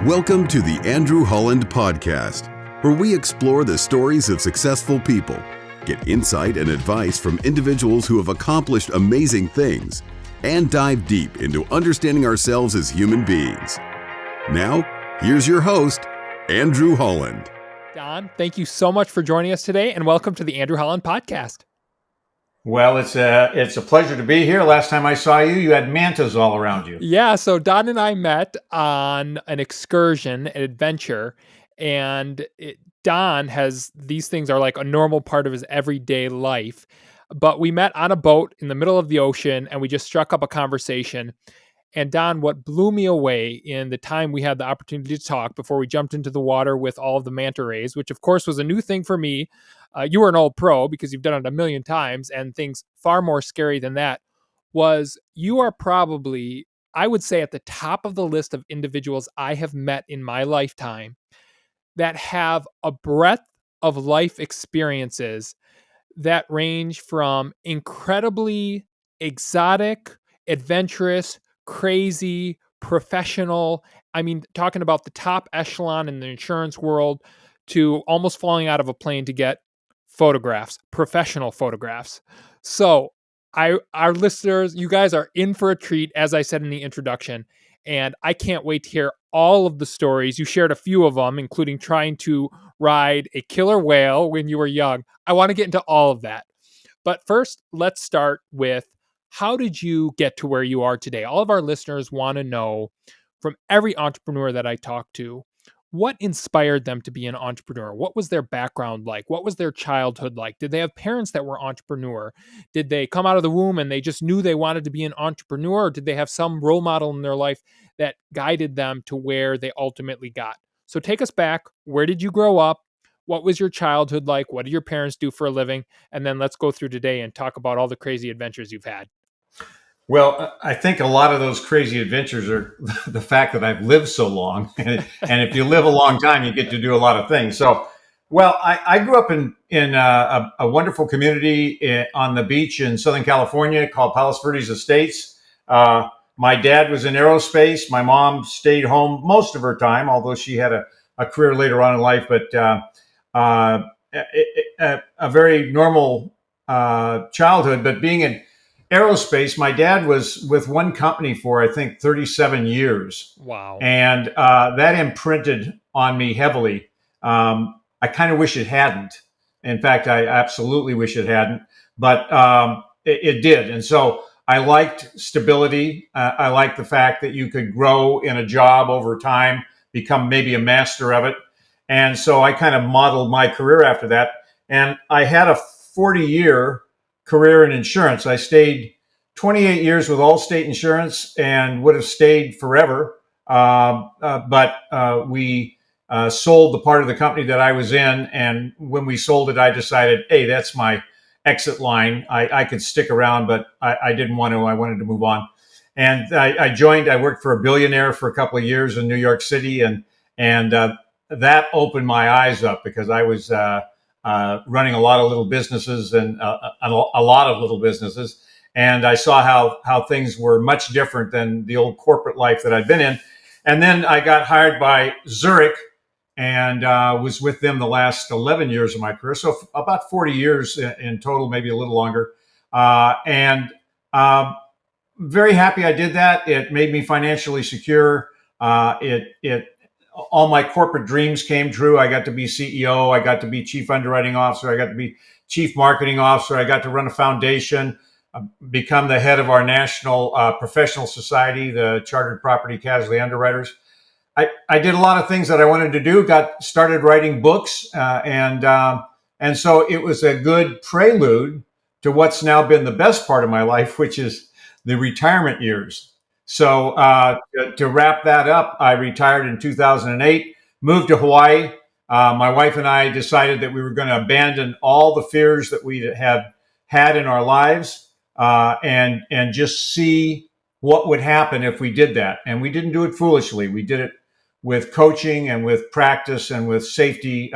Welcome to the Andrew Holland Podcast, where we explore the stories of successful people, get insight and advice from individuals who have accomplished amazing things, and dive deep into understanding ourselves as human beings. Now, here's your host, Andrew Holland. Don, thank you so much for joining us today, and welcome to the Andrew Holland Podcast. Well, it's a pleasure to be here. Last time I saw you, you had mantas all around you. Yeah, so Don and I met on an excursion, an adventure, and Don has, these things are like a normal part of his everyday life, but we met on a boat in the middle of the ocean, and we just struck up a conversation. And Don, what blew me away in the time we had the opportunity to talk before we jumped into the water with all of the manta rays, which of course was a new thing for me. You were an old pro because you've done it a million times, and things far more scary than that was you are probably, I would say, at the top of the list of individuals I have met in my lifetime that have a breadth of life experiences that range from incredibly exotic, adventurous, crazy, professional. I mean, talking about the top echelon in the insurance world to almost falling out of a plane to get photographs, professional photographs. So our listeners, you guys are in for a treat, as I said in the introduction, and I can't wait to hear all of the stories. You shared a few of them, including trying to ride a killer whale when you were young. I want to get into all of that. But first, let's start with, how did you get to where you are today? All of our listeners want to know, from every entrepreneur that I talk to, what inspired them to be an entrepreneur? What was their background like? What was their childhood like? Did they have parents that were entrepreneur? Did they come out of the womb and they just knew they wanted to be an entrepreneur? Or did they have some role model in their life that guided them to where they ultimately got? So take us back. Where did you grow up? What was your childhood like? What did your parents do for a living? And then let's go through today and talk about all the crazy adventures you've had. Well, I think a lot of those crazy adventures are the fact that I've lived so long. And if you live a long time, you get to do a lot of things. So, well, I grew up in a wonderful community on the beach in Southern California called Palos Verdes Estates. My dad was in aerospace. My mom stayed home most of her time, although she had a career later on in life. But a very normal childhood. But being in aerospace, my dad was with one company for, I think, 37 years. Wow. And that imprinted on me heavily. I kind of wish it hadn't. In fact, I absolutely wish it hadn't, but it did. And so I liked stability. I liked the fact that you could grow in a job over time, become maybe a master of it. And so I kind of modeled my career after that. And I had a 40-year career in insurance. I stayed 28 years with Allstate Insurance and would have stayed forever. But we sold the part of the company that I was in. And when we sold it, I decided, hey, that's my exit line. I could stick around, but I didn't want to. I wanted to move on. And I worked for a billionaire for a couple of years in New York City. And that opened my eyes up because I was running a lot of little businesses and a lot of little businesses. And I saw how things were much different than the old corporate life that I'd been in. And then I got hired by Zurich and was with them the last 11 years of my career. So about 40 years in total, maybe a little longer. And very happy I did that. It made me financially secure. All my corporate dreams came true. I got to be CEO. I got to be chief underwriting officer. I got to be chief marketing officer. I got to run a foundation, become the head of our national professional society, the Chartered Property Casualty Underwriters. I did a lot of things that I wanted to do, got started writing books. And so it was a good prelude to what's now been the best part of my life, which is the retirement years. So to wrap that up, I retired in 2008, moved to Hawaii. My wife and I decided that we were going to abandon all the fears that we have had in our lives and just see what would happen if we did that. And we didn't do it foolishly. We did it with coaching and with practice and with safety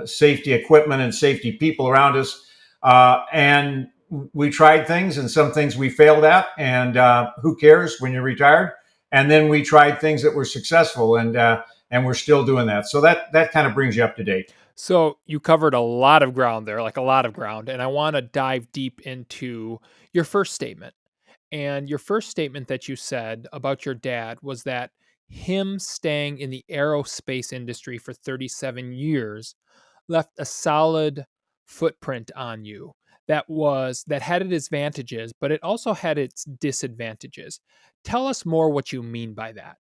safety equipment and safety people around us. And we tried things, and some things we failed at, and who cares when you're retired? and then we tried things that were successful, and we're still doing that. So that kind of brings you up to date. So you covered a lot of ground there, like a lot of ground. And I want to dive deep into your first statement. And your first statement that you said about your dad was that him staying in the aerospace industry for 37 years left a solid footprint on you that had its advantages, but it also had its disadvantages. Tell us more what you mean by that.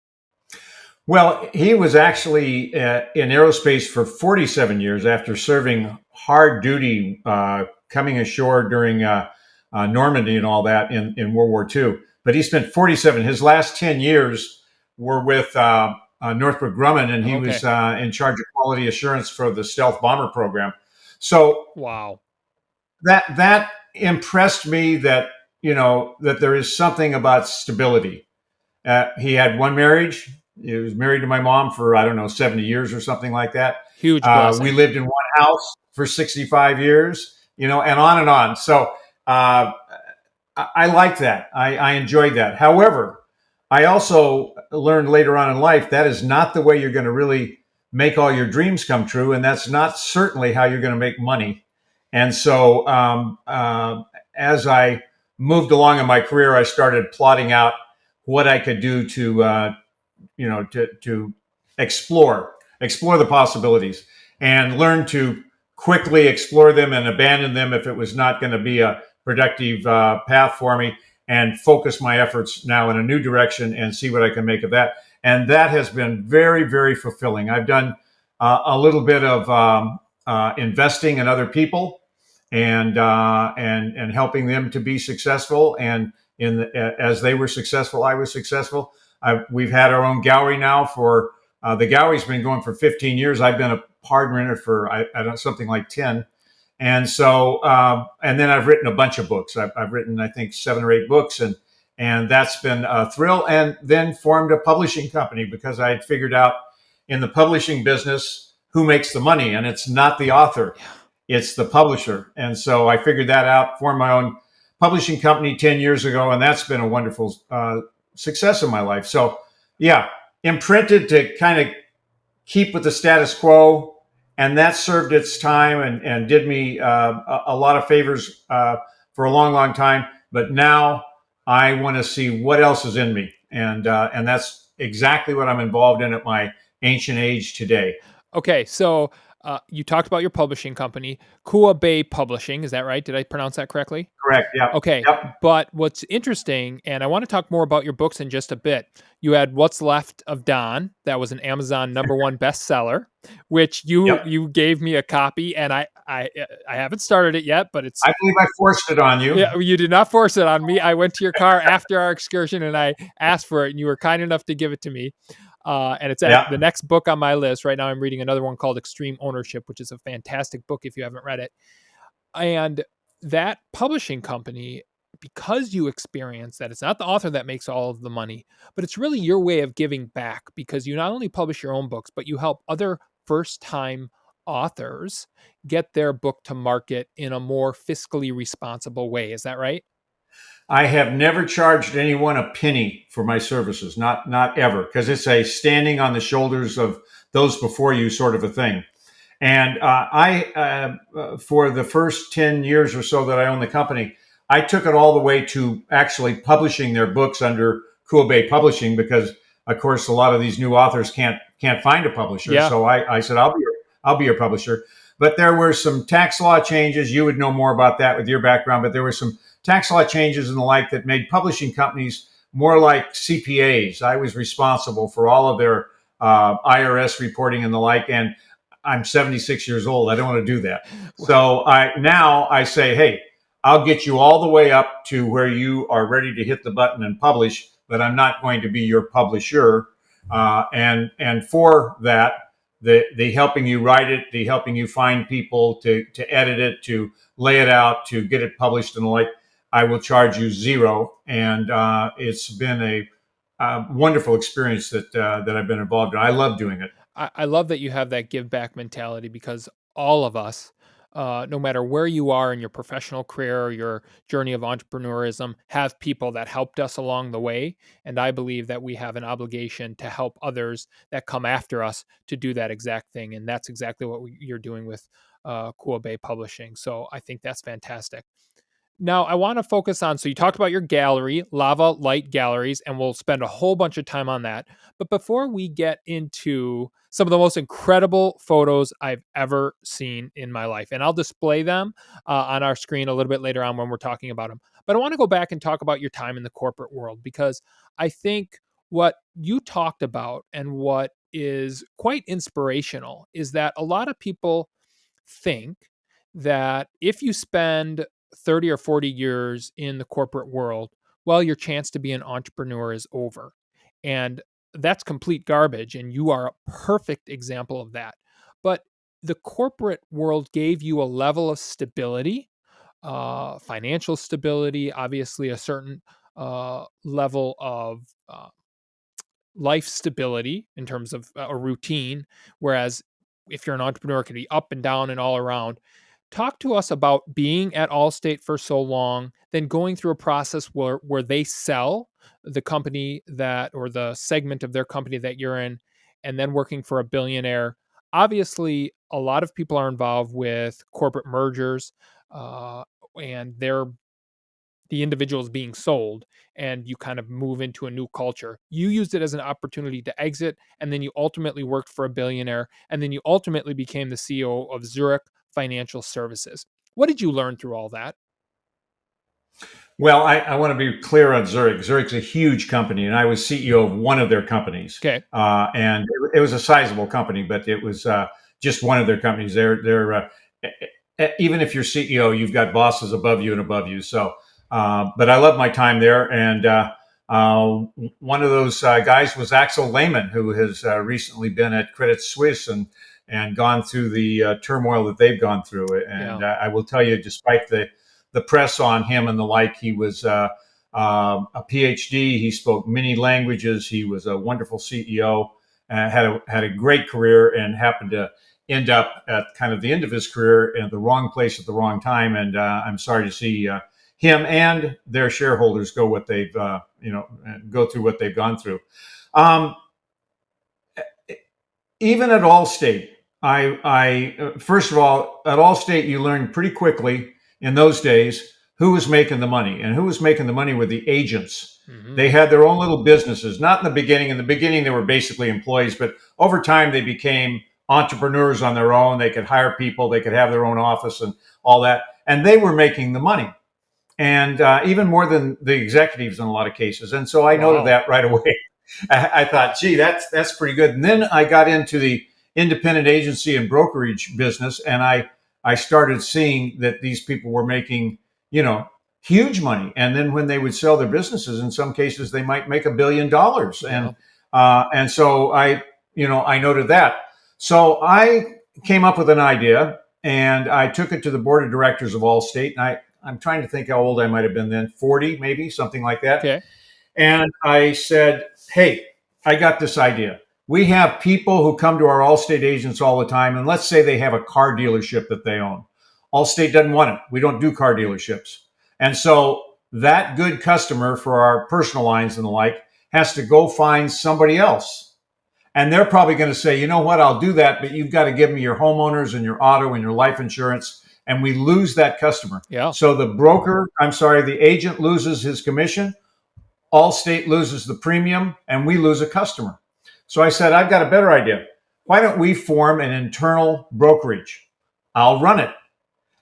Well, he was actually in aerospace for 47 years after serving hard duty, coming ashore during Normandy and all that in World War II. But he spent 47. His last 10 years were with Northrop Grumman, and he was in charge of quality assurance for the stealth bomber program. So wow, that impressed me that that there is something about stability. He had one marriage. He was married to my mom for, I don't know, 70 years or something like that. Huge blessing. We lived in one house for 65 years, and on and on. So I like that. I enjoyed that. However, I also learned later on in life that is not the way you're going to really make all your dreams come true. And that's not certainly how you're going to make money. And so as I moved along in my career, I started plotting out what I could do to explore the possibilities and learn to quickly explore them and abandon them if it was not going to be a productive path for me, and focus my efforts now in a new direction and see what I can make of that. And that has been very, very fulfilling. I've done a little bit of investing in other people and helping them to be successful. And as they were successful, I was successful. We've had our own gallery now for the gallery's been going for 15 years. I've been a partner in it for I don't know, something like 10. And so, and then I've written a bunch of books. I've written, I think, 7 or 8 books, and that's been a thrill. And then formed a publishing company because I had figured out in the publishing business who makes the money, and it's not the author, it's the publisher. And so I figured that out, formed my own publishing company 10 years ago, and that's been a wonderful success in my life. So, yeah, imprinted to kind of keep with the status quo. And that served its time and did me a lot of favors for a long, long time. But now I want to see what else is in me. And that's exactly what I'm involved in at my ancient age today. Okay, so you talked about your publishing company, Kua Bay Publishing. Is that right? Did I pronounce that correctly? Correct. Yeah. Okay. Yep. But what's interesting, and I want to talk more about your books in just a bit. You had What's Left of Don. That was an Amazon #1 bestseller, which you gave me a copy, and I haven't started it yet, but it's. I believe I forced it on you. Yeah, you did not force it on me. I went to your car after our excursion, and I asked for it, and you were kind enough to give it to me. And it's the next book on my list. Right now I'm reading another one called Extreme Ownership, which is a fantastic book if you haven't read it. And that publishing company, because you experience that it's not the author that makes all of the money, but it's really your way of giving back, because you not only publish your own books, but you help other first-time authors get their book to market in a more fiscally responsible way. Is that right? I have never charged anyone a penny for my services, not ever, because it's a standing on the shoulders of those before you sort of a thing. And for the first 10 years or so that I owned the company, I took it all the way to actually publishing their books under Kua Bay Publishing, because, of course, a lot of these new authors can't find a publisher. Yeah. So I said, I'll be your publisher. But there were some tax law changes. You would know more about that with your background, but there were some tax law changes and the like that made publishing companies more like CPAs. I was responsible for all of their IRS reporting and the like, and I'm 76 years old. I don't want to do that. So now I say, hey, I'll get you all the way up to where you are ready to hit the button and publish, but I'm not going to be your publisher. And for that, the helping you write it, the helping you find people to edit it, to lay it out, to get it published and the like, I will charge you $0. And it's been a wonderful experience that I've been involved in. I love doing it. I love that you have that give back mentality, because all of us no matter where you are in your professional career or your journey of entrepreneurism, have people that helped us along the way. And I believe that we have an obligation to help others that come after us to do that exact thing. And that's exactly what you're doing with Cool Bay Publishing. So I think that's fantastic. Now, I want to focus on, so you talked about your gallery, Lava Light Galleries, and we'll spend a whole bunch of time on that. But before we get into some of the most incredible photos I've ever seen in my life, and I'll display them on our screen a little bit later on when we're talking about them. But I want to go back and talk about your time in the corporate world, because I think what you talked about and what is quite inspirational is that a lot of people think that if you spend 30 or 40 years in the corporate world, well, your chance to be an entrepreneur is over. And that's complete garbage. And you are a perfect example of that. But the corporate world gave you a level of stability, financial stability, obviously a certain level of life stability in terms of a routine. Whereas if you're an entrepreneur, it can be up and down and all around. Talk to us about being at Allstate for so long, then going through a process where they sell the company that, or the segment of their company that you're in, and then working for a billionaire. Obviously, a lot of people are involved with corporate mergers, uh, and the individual is being sold, and you kind of move into a new culture. You used it as an opportunity to exit, and then you ultimately worked for a billionaire, and then you ultimately became the CEO of Zurich Financial Services. What did you learn through all that? Well, I want to be clear on Zurich. Zurich's a huge company, and I was CEO of one of their companies. Okay. And it was a sizable company, but it was just one of their companies. Even if you're CEO, you've got bosses above you and above you. So, but I love my time there. And one of those guys was Axel Lehmann, who has recently been at Credit Suisse and gone through the turmoil that they've gone through. And Yeah. I will tell you, despite the press on him and the like, he was a PhD. He spoke many languages. He was a wonderful CEO. Had a great career, and happened to end up at kind of the end of his career in the wrong place at the wrong time. And I'm sorry to see him and their shareholders go through what they've gone through. Um, Even at Allstate, I first of all, at Allstate, you learned pretty quickly in those days who was making the money, and who was making the money were the agents. Mm-hmm. They had their own little businesses. Not in the beginning. In the beginning, they were basically employees, but over time, they became entrepreneurs on their own. They could hire people. They could have their own office and all that, and they were making the money, and even more than the executives in a lot of cases. And so I noted that right away. I thought, gee, that's pretty good. And then I got into the independent agency and brokerage business, and I started seeing that these people were making, huge money. And then when they would sell their businesses, in some cases they might make $1 billion. Yeah. And so I noted that. So I came up with an idea, and I took it to the board of directors of Allstate. And I'm trying to think how old I might have been then, 40, maybe something like that. Okay. And I said, hey, I got this idea. We have people who come to our Allstate agents all the time, and let's say they have a car dealership that they own. Allstate doesn't want it. We don't do car dealerships. And so that good customer for our personal lines and the like has to go find somebody else. And they're probably going to say, you know what, I'll do that, but you've got to give me your homeowners and your auto and your life insurance. And we lose that customer. Yeah. So the agent loses his commission. Allstate loses the premium, and we lose a customer. So I said, I've got a better idea. Why don't we form an internal brokerage? I'll run it,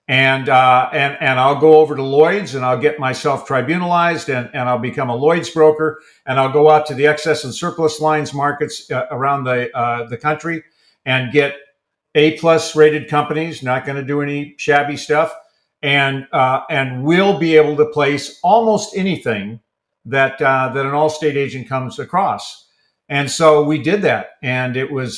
and I'll go over to Lloyd's, and I'll get myself tribunalized, and I'll become a Lloyd's broker, and I'll go out to the excess and surplus lines markets around the country and get A+ rated companies. Not going to do any shabby stuff, and we'll be able to place almost anything that an Allstate agent comes across. And so we did that, and it was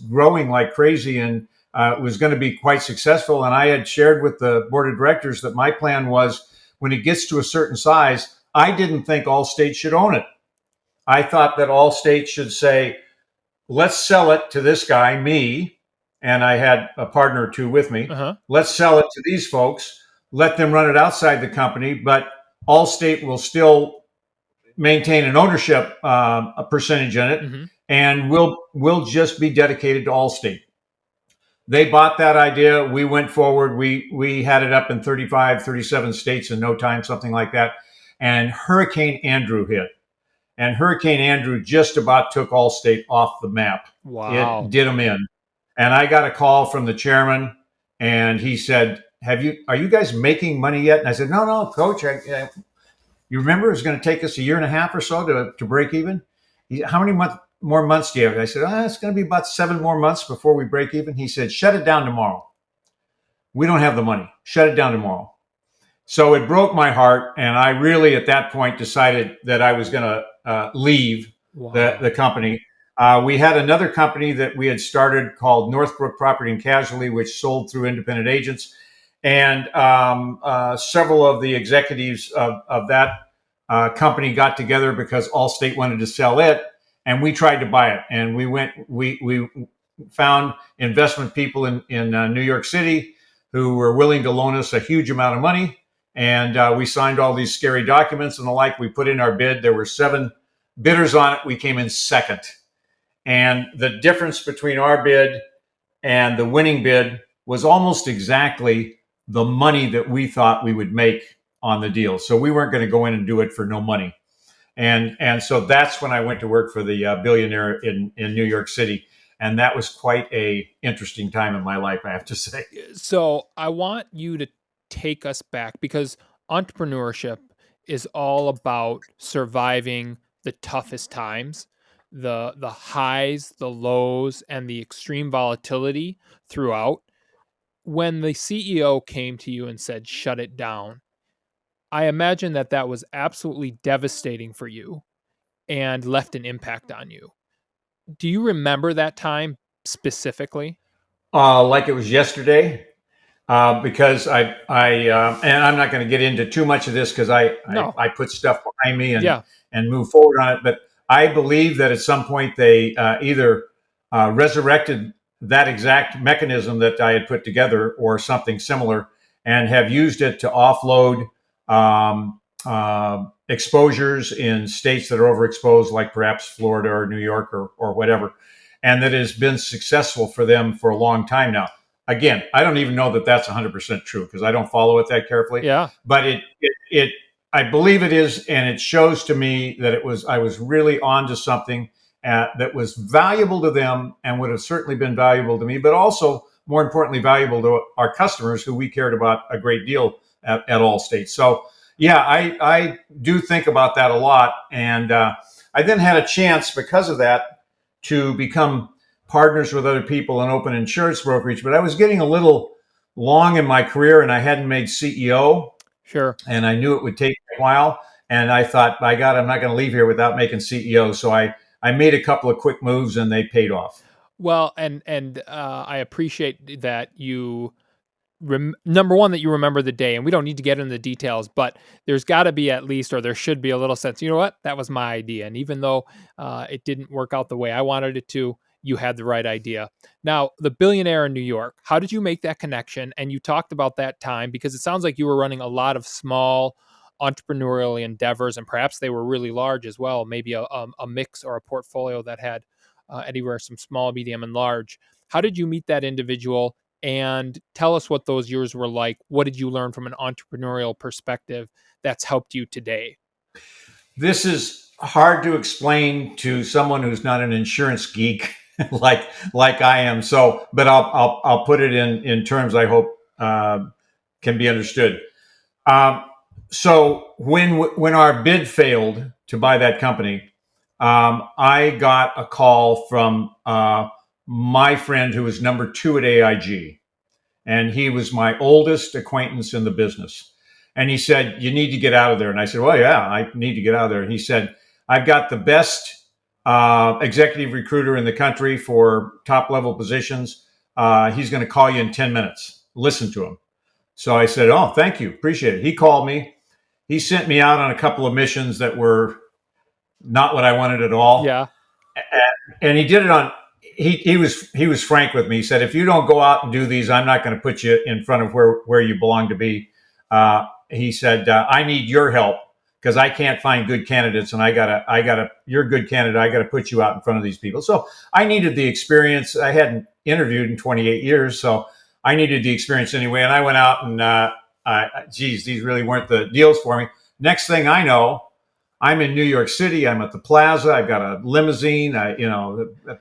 growing like crazy, and it was going to be quite successful. And I had shared with the board of directors that my plan was, when it gets to a certain size, I didn't think Allstate should own it. I thought that Allstate should say, let's sell it to this guy, me, and I had a partner or two with me. Uh-huh. Let's sell it to these folks. Let them run it outside the company, but Allstate will still maintain an ownership a percentage in it, Mm-hmm. and we'll just be dedicated to Allstate. They bought that idea. We went forward. We had it up in 35, 37 states in no time, something like that. And Hurricane Andrew hit. And Hurricane Andrew just about took Allstate off the map. It Wow. did them in. And I got a call from the chairman, and he said, are you guys making money yet? And I said, no, coach. You remember it was going to take us a year and a half or so to break even? How many more months do you have? I said, it's going to be about 7 more months before we break even. He said, shut it down tomorrow. We don't have the money. Shut it down tomorrow. So it broke my heart. And I really, at that point, decided that I was going to leave the company. We had another company that we had started called Northbrook Property and Casualty, which sold through independent agents. And several of the executives of that company got together because Allstate wanted to sell it, and we tried to buy it. And we found investment people in New York City who were willing to loan us a huge amount of money. And we signed all these scary documents and the like. We put in our bid. There were 7 bidders on it. We came in second. And the difference between our bid and the winning bid was almost exactly the money that we thought we would make on the deal. So we weren't going to go in and do it for no money. And so that's when I went to work for the billionaire in New York City. And that was quite a interesting time in my life, I have to say. So I want you to take us back, because entrepreneurship is all about surviving the toughest times, the highs, the lows, and the extreme volatility throughout. When the CEO came to you and said, shut it down, I imagine that was absolutely devastating for you and left an impact on you. Do you remember that time specifically? Like it was yesterday, because and I'm not going to get into too much of this because No. I put stuff behind me Yeah. and move forward on it. But I believe that at some point they either resurrected that exact mechanism that I had put together or something similar, and have used it to offload exposures in states that are overexposed, like perhaps Florida or New York or whatever, and that has been successful for them for a long time now. Again, I don't even know that that's 100% true because I don't follow it that carefully. Yeah. But I believe it is, and it shows to me that I was really onto something that was valuable to them and would have certainly been valuable to me, but also more importantly valuable to our customers who we cared about a great deal at Allstate. So yeah, I do think about that a lot, and I then had a chance because of that to become partners with other people and open insurance brokerage. But I was getting a little long in my career, and I hadn't made CEO. Sure. And I knew it would take a while. And I thought, by God, I'm not going to leave here without making CEO. So I made a couple of quick moves, and they paid off. Well, and I appreciate that you number one, that you remember the day, and we don't need to get into the details, but there's got to be at least, or there should be a little sense, you know what, that was my idea. And even though it didn't work out the way I wanted it to, you had the right idea. Now, the billionaire in New York, how did you make that connection? And you talked about that time because it sounds like you were running a lot of small entrepreneurial endeavors, and perhaps they were really large as well, maybe a mix or a portfolio that had anywhere from small, medium, and large. How did you meet that individual? And tell us what those years were like. What did you learn from an entrepreneurial perspective that's helped you today? This is hard to explain to someone who's not an insurance geek like I am. So, but I'll put it in terms I hope can be understood. So when our bid failed to buy that company, I got a call from my friend who was number 2 at AIG. And he was my oldest acquaintance in the business. And he said, you need to get out of there. And I said, well, yeah, I need to get out of there. And he said, I've got the best executive recruiter in the country for top level positions. He's going to call you in 10 minutes. Listen to him. So I said, oh, thank you. Appreciate it. He called me. He sent me out on a couple of missions that were not what I wanted at all. Yeah. And he did it he was frank with me. He said, if you don't go out and do these, I'm not going to put you in front of where you belong to be. He said, I need your help because I can't find good candidates, and you're a good candidate. I got to put you out in front of these people. So I needed the experience. I hadn't interviewed in 28 years, so I needed the experience anyway. And I went out and, these really weren't the deals for me. Next thing I know, I'm in New York City. I'm at the Plaza. I've got a limousine.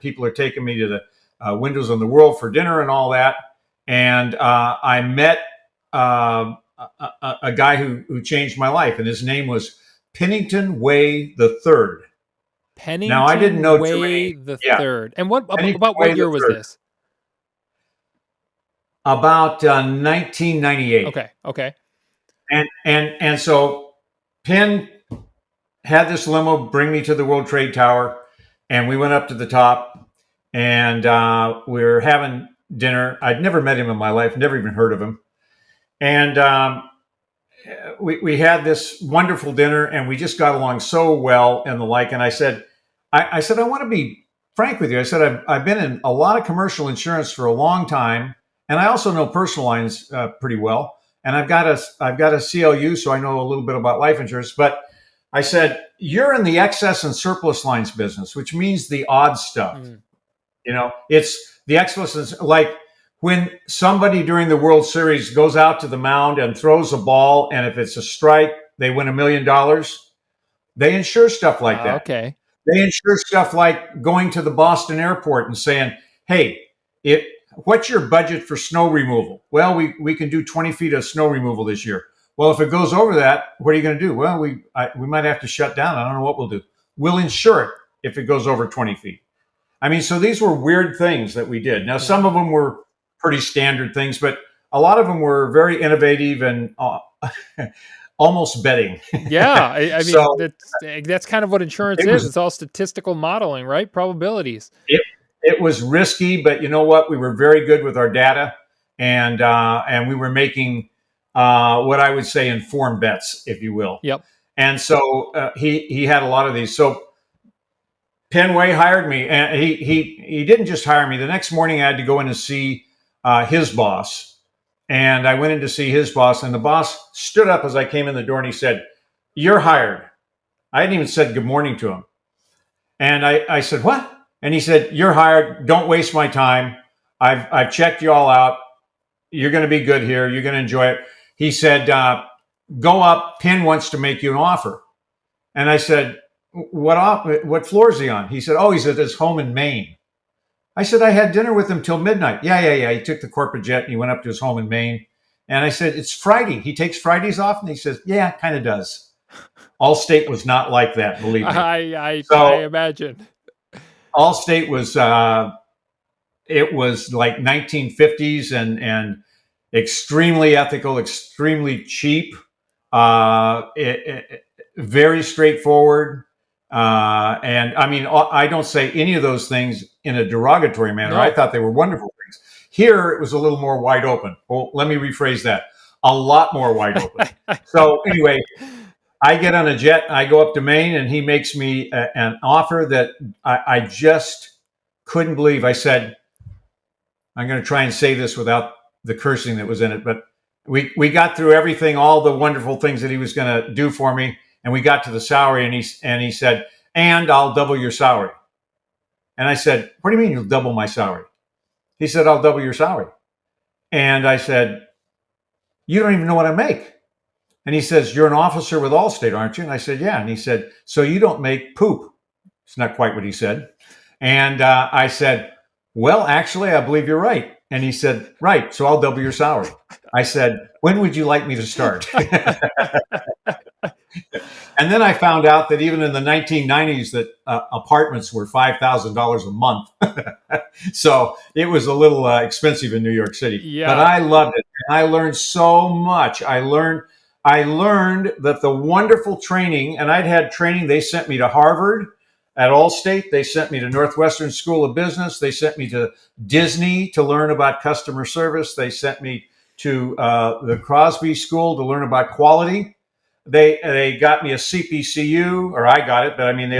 People are taking me to the Windows on the World for dinner and all that. And I met a guy who changed my life, and his name was Pennington Way the Third. Pennington now, I didn't know Way the Third. And about what Way year the was Third. this? About 1998. Okay. And so Penn had this limo bring me to the World Trade Tower, and we went up to the top, and we were having dinner. I'd never met him in my life, never even heard of him. And we had this wonderful dinner, and we just got along so well and the like. And I said, I want to be frank with you. I said, I've been in a lot of commercial insurance for a long time, and I also know personal lines pretty well. And I've got a CLU, so I know a little bit about life insurance. But I said, you're in the excess and surplus lines business, which means the odd stuff. It's the excess, like when somebody during the World Series goes out to the mound and throws a ball, and if it's a strike, they win $1 million. They insure stuff like that. Okay. They insure stuff like going to the Boston airport and saying, hey, what's your budget for snow removal? Well, we can do 20 feet of snow removal this year. Well, if it goes over that, what are you going to do? Well, we might have to shut down. I don't know what we'll do. We'll insure it if it goes over 20 feet. I mean, so these were weird things that we did. Now, some of them were pretty standard things, but a lot of them were very innovative and almost betting. Yeah, I mean, So, that's kind of what insurance is. It's all statistical modeling, right? Probabilities. It was risky, but you know what? We were very good with our data, and we were making what I would say informed bets, if you will. Yep. And so he had a lot of these. So Penway hired me, and he didn't just hire me. The next morning, I had to go in and see his boss, and I went in to see his boss, and the boss stood up as I came in the door, and he said, "You're hired." I hadn't even said good morning to him, and I said, "What?" And he said, "You're hired. Don't waste my time. I've checked you all out. You're going to be good here. You're going to enjoy it." He said, "Go up. Penn wants to make you an offer." And I said, "What floor is he on?" He said, he's at his home in Maine. I said, "I had dinner with him till midnight." Yeah. He took the corporate jet and he went up to his home in Maine. And I said, "It's Friday. He takes Fridays off?" And he says, "Yeah, kind of does." Allstate was not like that, believe me. I imagine. Allstate was, it was like 1950s and extremely ethical, extremely cheap, very straightforward. And I mean, I don't say any of those things in a derogatory manner. No. I thought they were wonderful things. Here, it was a little more wide open. Well, let me rephrase that. A lot more wide open. So anyway, I get on a jet, I go up to Maine, and he makes me an offer that I just couldn't believe. I said, I'm going to try and say this without the cursing that was in it, but we got through everything, all the wonderful things that he was going to do for me, and we got to the salary, and he said, "And I'll double your salary." And I said, "What do you mean you'll double my salary?" He said, "I'll double your salary." And I said, "You don't even know what I make." And he says, "You're an officer with Allstate, aren't you?" And I said, "Yeah." And he said, "So you don't make poop." It's not quite what he said. And I said, "Well, actually, I believe you're right." And he said, "Right, so I'll double your salary." I said, "When would you like me to start?" And then I found out that even in the 1990s that apartments were $5,000 a month. So it was a little expensive in New York City. Yeah. But I loved it. And I learned so much. I learned that the wonderful training, and I'd had training. They sent me to Harvard at Allstate. They sent me to Northwestern School of Business. They sent me to Disney to learn about customer service. They sent me to the Crosby School to learn about quality. they got me a CPCU, or I got it, but I mean,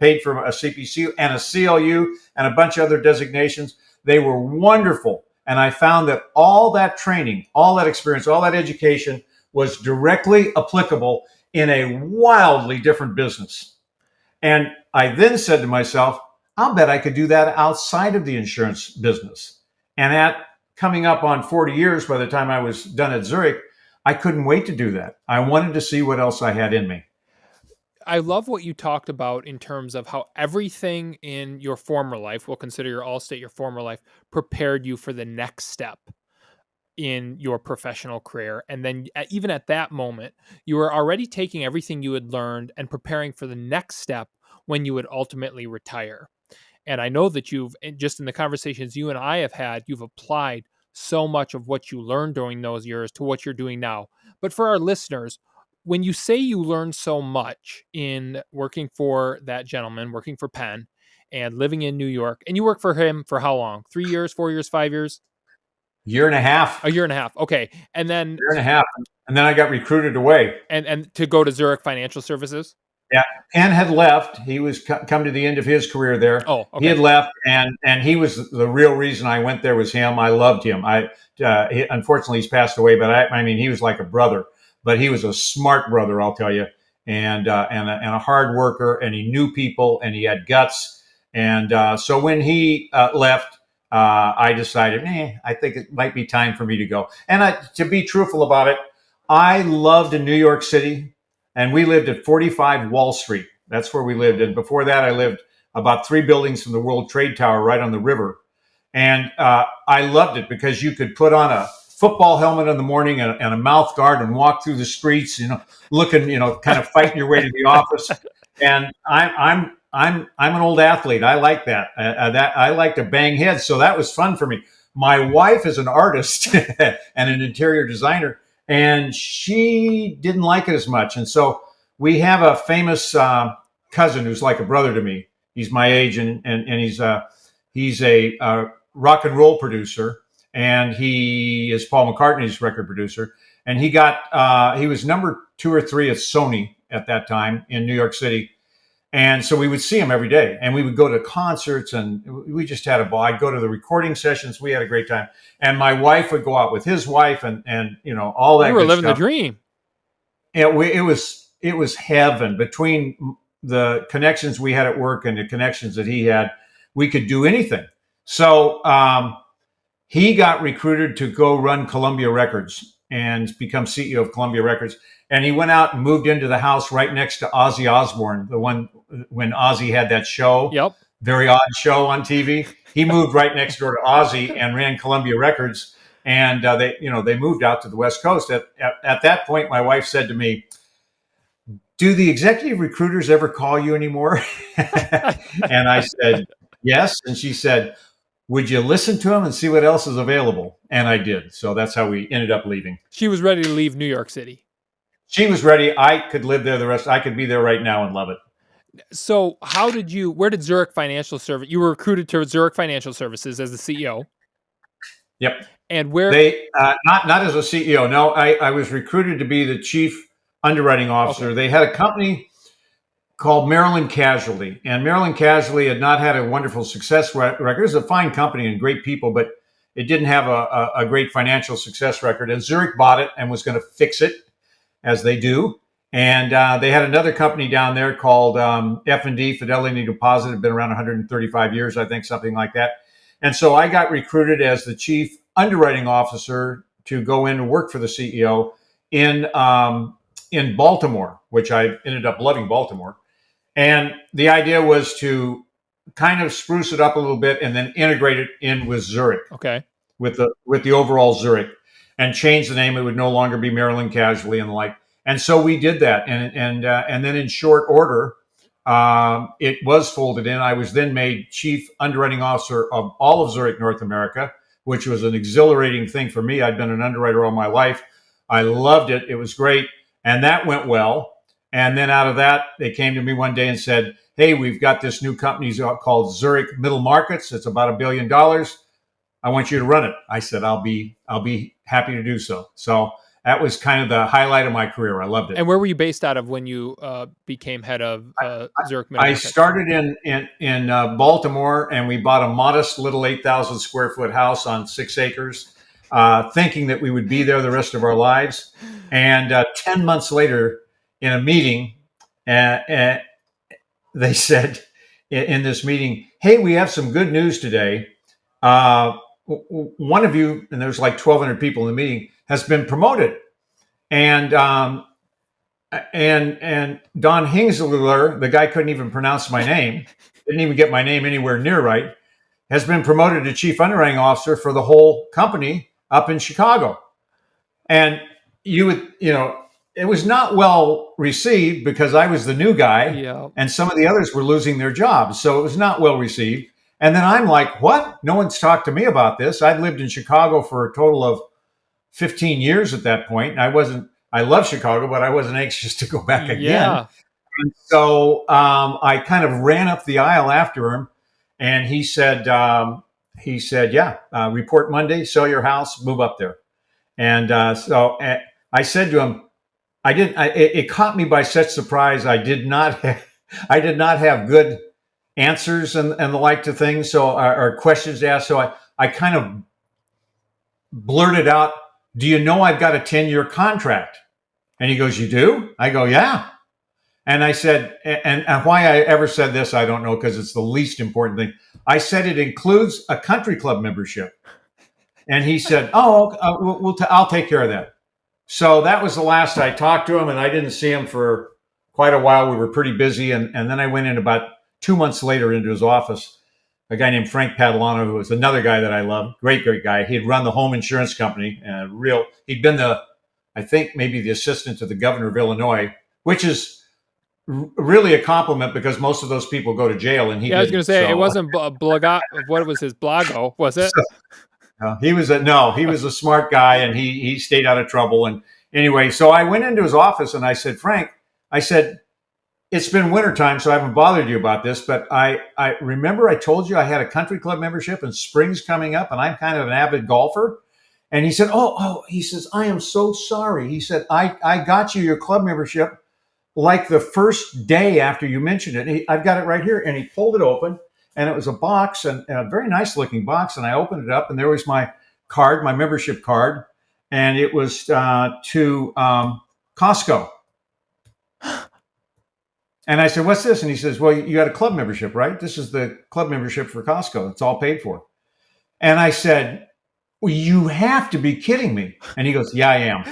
paid for a CPCU and a CLU and a bunch of other designations. They were wonderful. And I found that all that training, all that experience, all that education was directly applicable in a wildly different business. And I then said to myself, I'll bet I could do that outside of the insurance business. And at coming up on 40 years, by the time I was done at Zurich, I couldn't wait to do that. I wanted to see what else I had in me. I love what you talked about in terms of how everything in your former life, we'll consider your Allstate your former life, prepared you for the next step in your professional career. And then even at that moment, you were already taking everything you had learned and preparing for the next step when you would ultimately retire. And I know that you've, just in the conversations you and I have had, you've applied so much of what you learned during those years to what you're doing now. But for our listeners, when you say you learned so much in working for that gentleman, working for Penn and living in New York, and you worked for him for how long? 3 years, 4 years, 5 years? Year and a half. A year and a half. Okay. And then year and a half. And then I got recruited away. And to go to Zurich Financial Services? Yeah. Penn had left. He was come to the end of his career there. Oh, okay. He had left, and he was the real reason I went there was him. I loved him. Unfortunately, he's passed away, but I mean, he was like a brother. But he was a smart brother, I'll tell you, and a hard worker, and he knew people, and he had guts. And so when he left, I decided, I think it might be time for me to go. And to be truthful about it, I loved in New York City, and we lived at 45 Wall Street. That's where we lived. And before that, I lived about 3 buildings from the World Trade Tower right on the river. And I loved it because you could put on a football helmet in the morning and a mouth guard and walk through the streets, looking, kind of fighting your way to the office. And I'm an old athlete. I like that. I like to bang heads, so that was fun for me. My wife is an artist and an interior designer, and she didn't like it as much. And so we have a famous cousin who's like a brother to me. He's my age, and he's a rock and roll producer. And he is Paul McCartney's record producer. And he was number 2 or 3 at Sony at that time in New York City. And so we would see him every day, and we would go to concerts, and we just had a ball. I'd go to the recording sessions. We had a great time. And my wife would go out with his wife and all that. You were good living stuff. The dream. It was heaven. Between the connections we had at work and the connections that he had, we could do anything. So, he got recruited to go run Columbia Records and become CEO of Columbia Records. And he went out and moved into the house right next to Ozzy Osbourne, the one when Ozzy had that show, Yep. Very Odd Show on TV. He moved right next door to Ozzy and ran Columbia Records. And they moved out to the West Coast. At that point, my wife said to me, "Do the executive recruiters ever call you anymore?" And I said, "Yes." And she said, "Would you listen to him and see what else is available?" And I did. So that's how we ended up leaving. She was ready to leave New York City. She was ready. I could live there I could be there right now and love it. So where did Zurich Financial Service, you were recruited to Zurich Financial Services as the CEO? Yep. And where? They, not as a CEO. No, I was recruited to be the chief underwriting officer. Okay. They had a company called Maryland Casualty. And Maryland Casualty had not had a wonderful success record. It was a fine company and great people, but it didn't have a great financial success record. And Zurich bought it and was going to fix it, as they do. And they had another company down there called F&D, Fidelity Deposit, had been around 135 years, I think, something like that. And so I got recruited as the chief underwriting officer to go in and work for the CEO in Baltimore, which I ended up loving Baltimore. And the idea was to kind of spruce it up a little bit and then integrate it in with Zurich. Okay. With the overall Zurich, and change the name. It would no longer be Maryland Casualty and the like. And so we did that. And then in short order, it was folded in. I was then made chief underwriting officer of all of Zurich North America, which was an exhilarating thing for me. I'd been an underwriter all my life. I loved it. It was great. And that went well. And then out of that, they came to me one day and said, "Hey, we've got this new company called Zurich Middle Markets. It's about $1 billion. I want you to run it." I said, I'll be happy to do so. So that was kind of the highlight of my career. I loved it. And where were you based out of when you became head of Zurich Middle I Market? started in Baltimore, and we bought a modest little 8,000 square foot house on 6 acres, thinking that we would be there the rest of our lives. And 10 months later, in a meeting, they said in this meeting, "Hey, we have some good news today. One of you," and there's like 1,200 people in the meeting, "has been promoted." And Don Hurzeler, the guy couldn't even pronounce my name, didn't even get my name anywhere near right, has been promoted to chief underwriting officer for the whole company up in Chicago. And it was not well received because I was the new guy, Yeah. and some of the others were losing their jobs. So it was not well received. And then I'm like, what? No one's talked to me about this. I'd lived in Chicago for a total of 15 years at that point. I love Chicago, but I wasn't anxious to go back again. Yeah. And so I kind of ran up the aisle after him, and he said, yeah, report Monday, sell your house, move up there. And so I said to him, it caught me by such surprise. I did not have good answers and the like to things. So, or questions to ask. So I kind of blurted out, "Do you know I've got a 10-year contract?" And he goes, "You do?" I go, "Yeah." And I said, and why I ever said this, I don't know, because it's the least important thing. I said, "It includes a country club membership." And he said, "Oh, I'll take care of that." So that was the last I talked to him, and I didn't see him for quite a while. We were pretty busy. And then I went in about 2 months later into his office, a guy named Frank Padalano, who was another guy that I loved. Great guy. He'd run the home insurance company. He'd been I think maybe the assistant to the governor of Illinois, which is really a compliment because most of those people go to jail. And I was going to say, it wasn't what was his Blago, was it? He was a smart guy, and he stayed out of trouble. And anyway, so I went into his office and I said, "Frank," I said, "it's been wintertime, so I haven't bothered you about this, but I remember I told you I had a country club membership and spring's coming up, and I'm kind of an avid golfer." And he said, he says, "I am so sorry." He said, I got you your club membership like the first day after you mentioned it. I've got it right here. And he pulled it open, and it was a box, and a very nice looking box. And I opened it up, and there was my card, my membership card. And it was to Costco. And I said, "What's this?" And he says, "Well, you got a club membership, right? This is the club membership for Costco. It's all paid for." And I said, "Well, you have to be kidding me." And he goes, "Yeah, I am."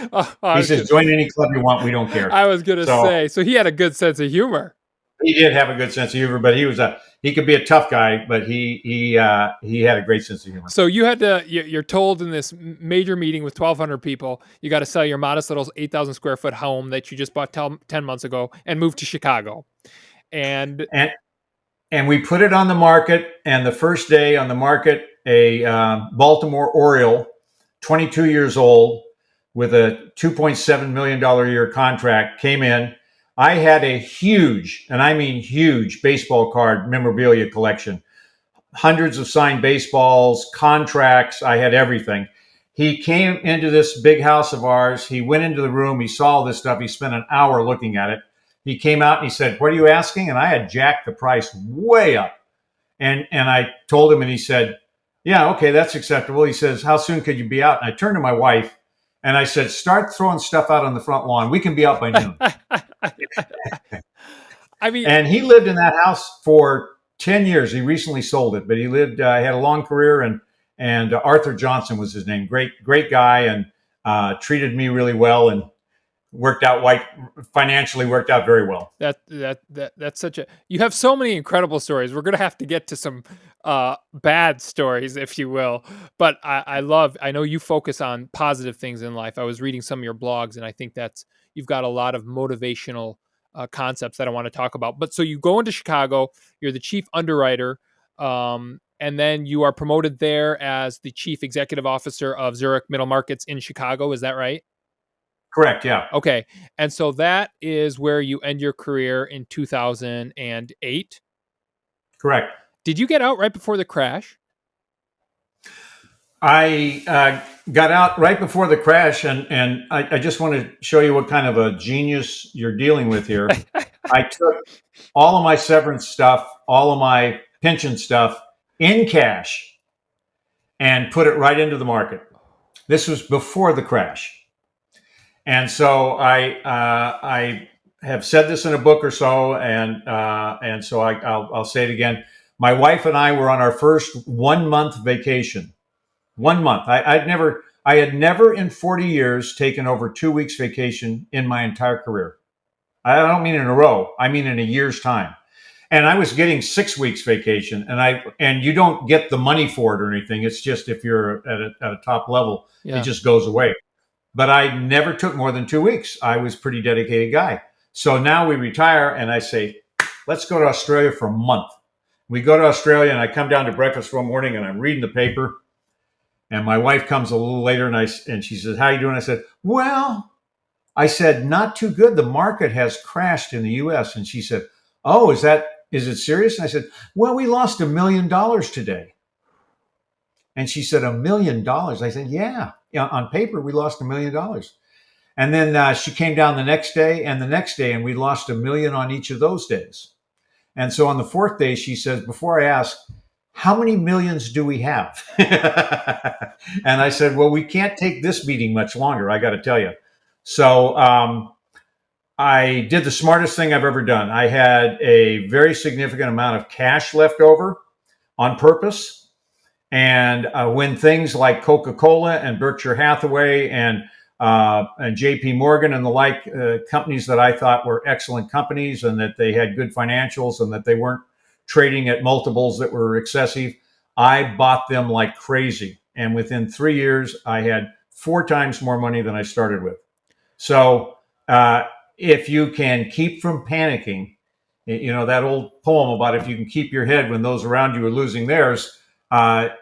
He says, "Join any club you want. We don't care." I was going to say, so he had a good sense of humor. He did have a good sense of humor, but he could be a tough guy, but he had a great sense of humor. So you're told in this major meeting with 1,200 people, you got to sell your modest little 8,000 square foot home that you just bought 10 months ago and move to Chicago. And we put it on the market. And the first day on the market, a Baltimore Oriole, 22 years old, with a $2.7 million a year contract, came in. I had a huge, and I mean huge, baseball card memorabilia collection. Hundreds of signed baseballs, contracts. I had everything. He came into this big house of ours. He went into the room. He saw all this stuff. He spent an hour looking at it. He came out and he said, "What are you asking?" And I had jacked the price way up. And I told him, and he said, "Yeah, okay, that's acceptable." He says, "How soon could you be out?" And I turned to my wife and I said, "Start throwing stuff out on the front lawn. We can be out by noon." I mean, and he lived in that house for 10 years. He recently sold it, but he lived, had a long career, and Arthur Johnson was his name. Great guy, and treated me really well, and financially worked out very well. That's you have so many incredible stories. We're going to have to get to some bad stories, if you will. But I know you focus on positive things in life. I was reading some of your blogs, and I think you've got a lot of motivational concepts that I want to talk about. But so you go into Chicago, you're the chief underwriter, and then you are promoted there as the chief executive officer of Zurich Middle Markets in Chicago. Is that right? Correct. Yeah. Okay. And so that is where you end your career in 2008. Correct. Did you get out right before the crash? I got out right before the crash, and I just want to show you what kind of a genius you're dealing with here. I took all of my severance stuff, all of my pension stuff in cash and put it right into the market. This was before the crash. And so I have said this in a book or so, and so I'll say it again. My wife and I were on our first 1 month vacation. 1 month. I had never in 40 years taken over 2 weeks vacation in my entire career. I don't mean in a row. I mean in a year's time. And I was getting 6 weeks vacation, and you don't get the money for it or anything. It's just if you're at a top level, Yeah. it just goes away. But I never took more than 2 weeks. I was a pretty dedicated guy. So now we retire, and I say, let's go to Australia for a month. We go to Australia, and I come down to breakfast one morning, and I'm reading the paper. And my wife comes a little later, and she says, "How you doing?" I said, "Well," I said, "not too good. The market has crashed in the U.S." And she said, "Oh, is it serious?" And I said, "Well, we lost $1 million today." And she said, $1 million? I said, yeah, on paper, we lost $1 million. And then she came down the next day and the next day, and we lost $1 million on each of those days. And so on the fourth day, she says, before I ask, how many millions do we have? And I said, well, we can't take this meeting much longer, I got to tell you. So I did the smartest thing I've ever done. I had a very significant amount of cash left over on purpose. And when things like Coca-Cola and Berkshire Hathaway and J.P. Morgan and the like, companies that I thought were excellent companies and that they had good financials and that they weren't trading at multiples that were excessive, I bought them like crazy. And within 3 years, I had 4 times more money than I started with. So if you can keep from panicking, you know, that old poem about if you can keep your head when those around you are losing theirs,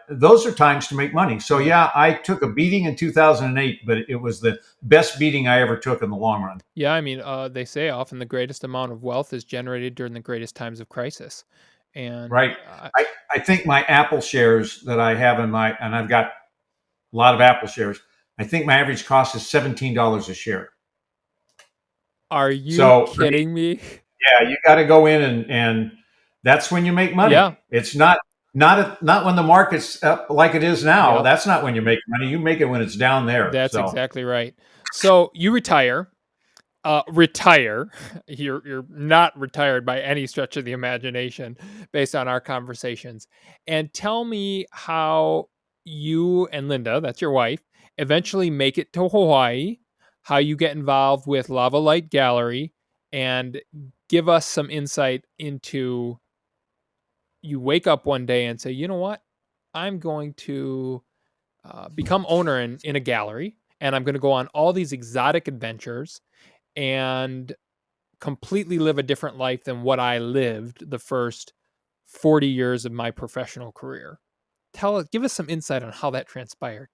those are times to make money. So yeah, I took a beating in 2008, but it was the best beating I ever took in the long run. Yeah, I mean, they say often the greatest amount of wealth is generated during the greatest times of crisis. And Right. I think my Apple shares that I have and I've got a lot of Apple shares. I think my average cost is $17 a share. Are you kidding me? Yeah, you got to go in and that's when you make money. Yeah. It's not when the market's up like it is now. Yep. That's not when you make money. You make it when it's down there. That's exactly right. So you retire. You're not retired by any stretch of the imagination based on our conversations. And tell me how you and Linda, that's your wife, eventually make it to Hawaii, how you get involved with Lava Light Gallery, and give us some insight into you wake up one day and say, you know what? I'm going to become owner in a gallery, and I'm going to go on all these exotic adventures and completely live a different life than what I lived the first 40 years of my professional career. Give us some insight on how that transpired.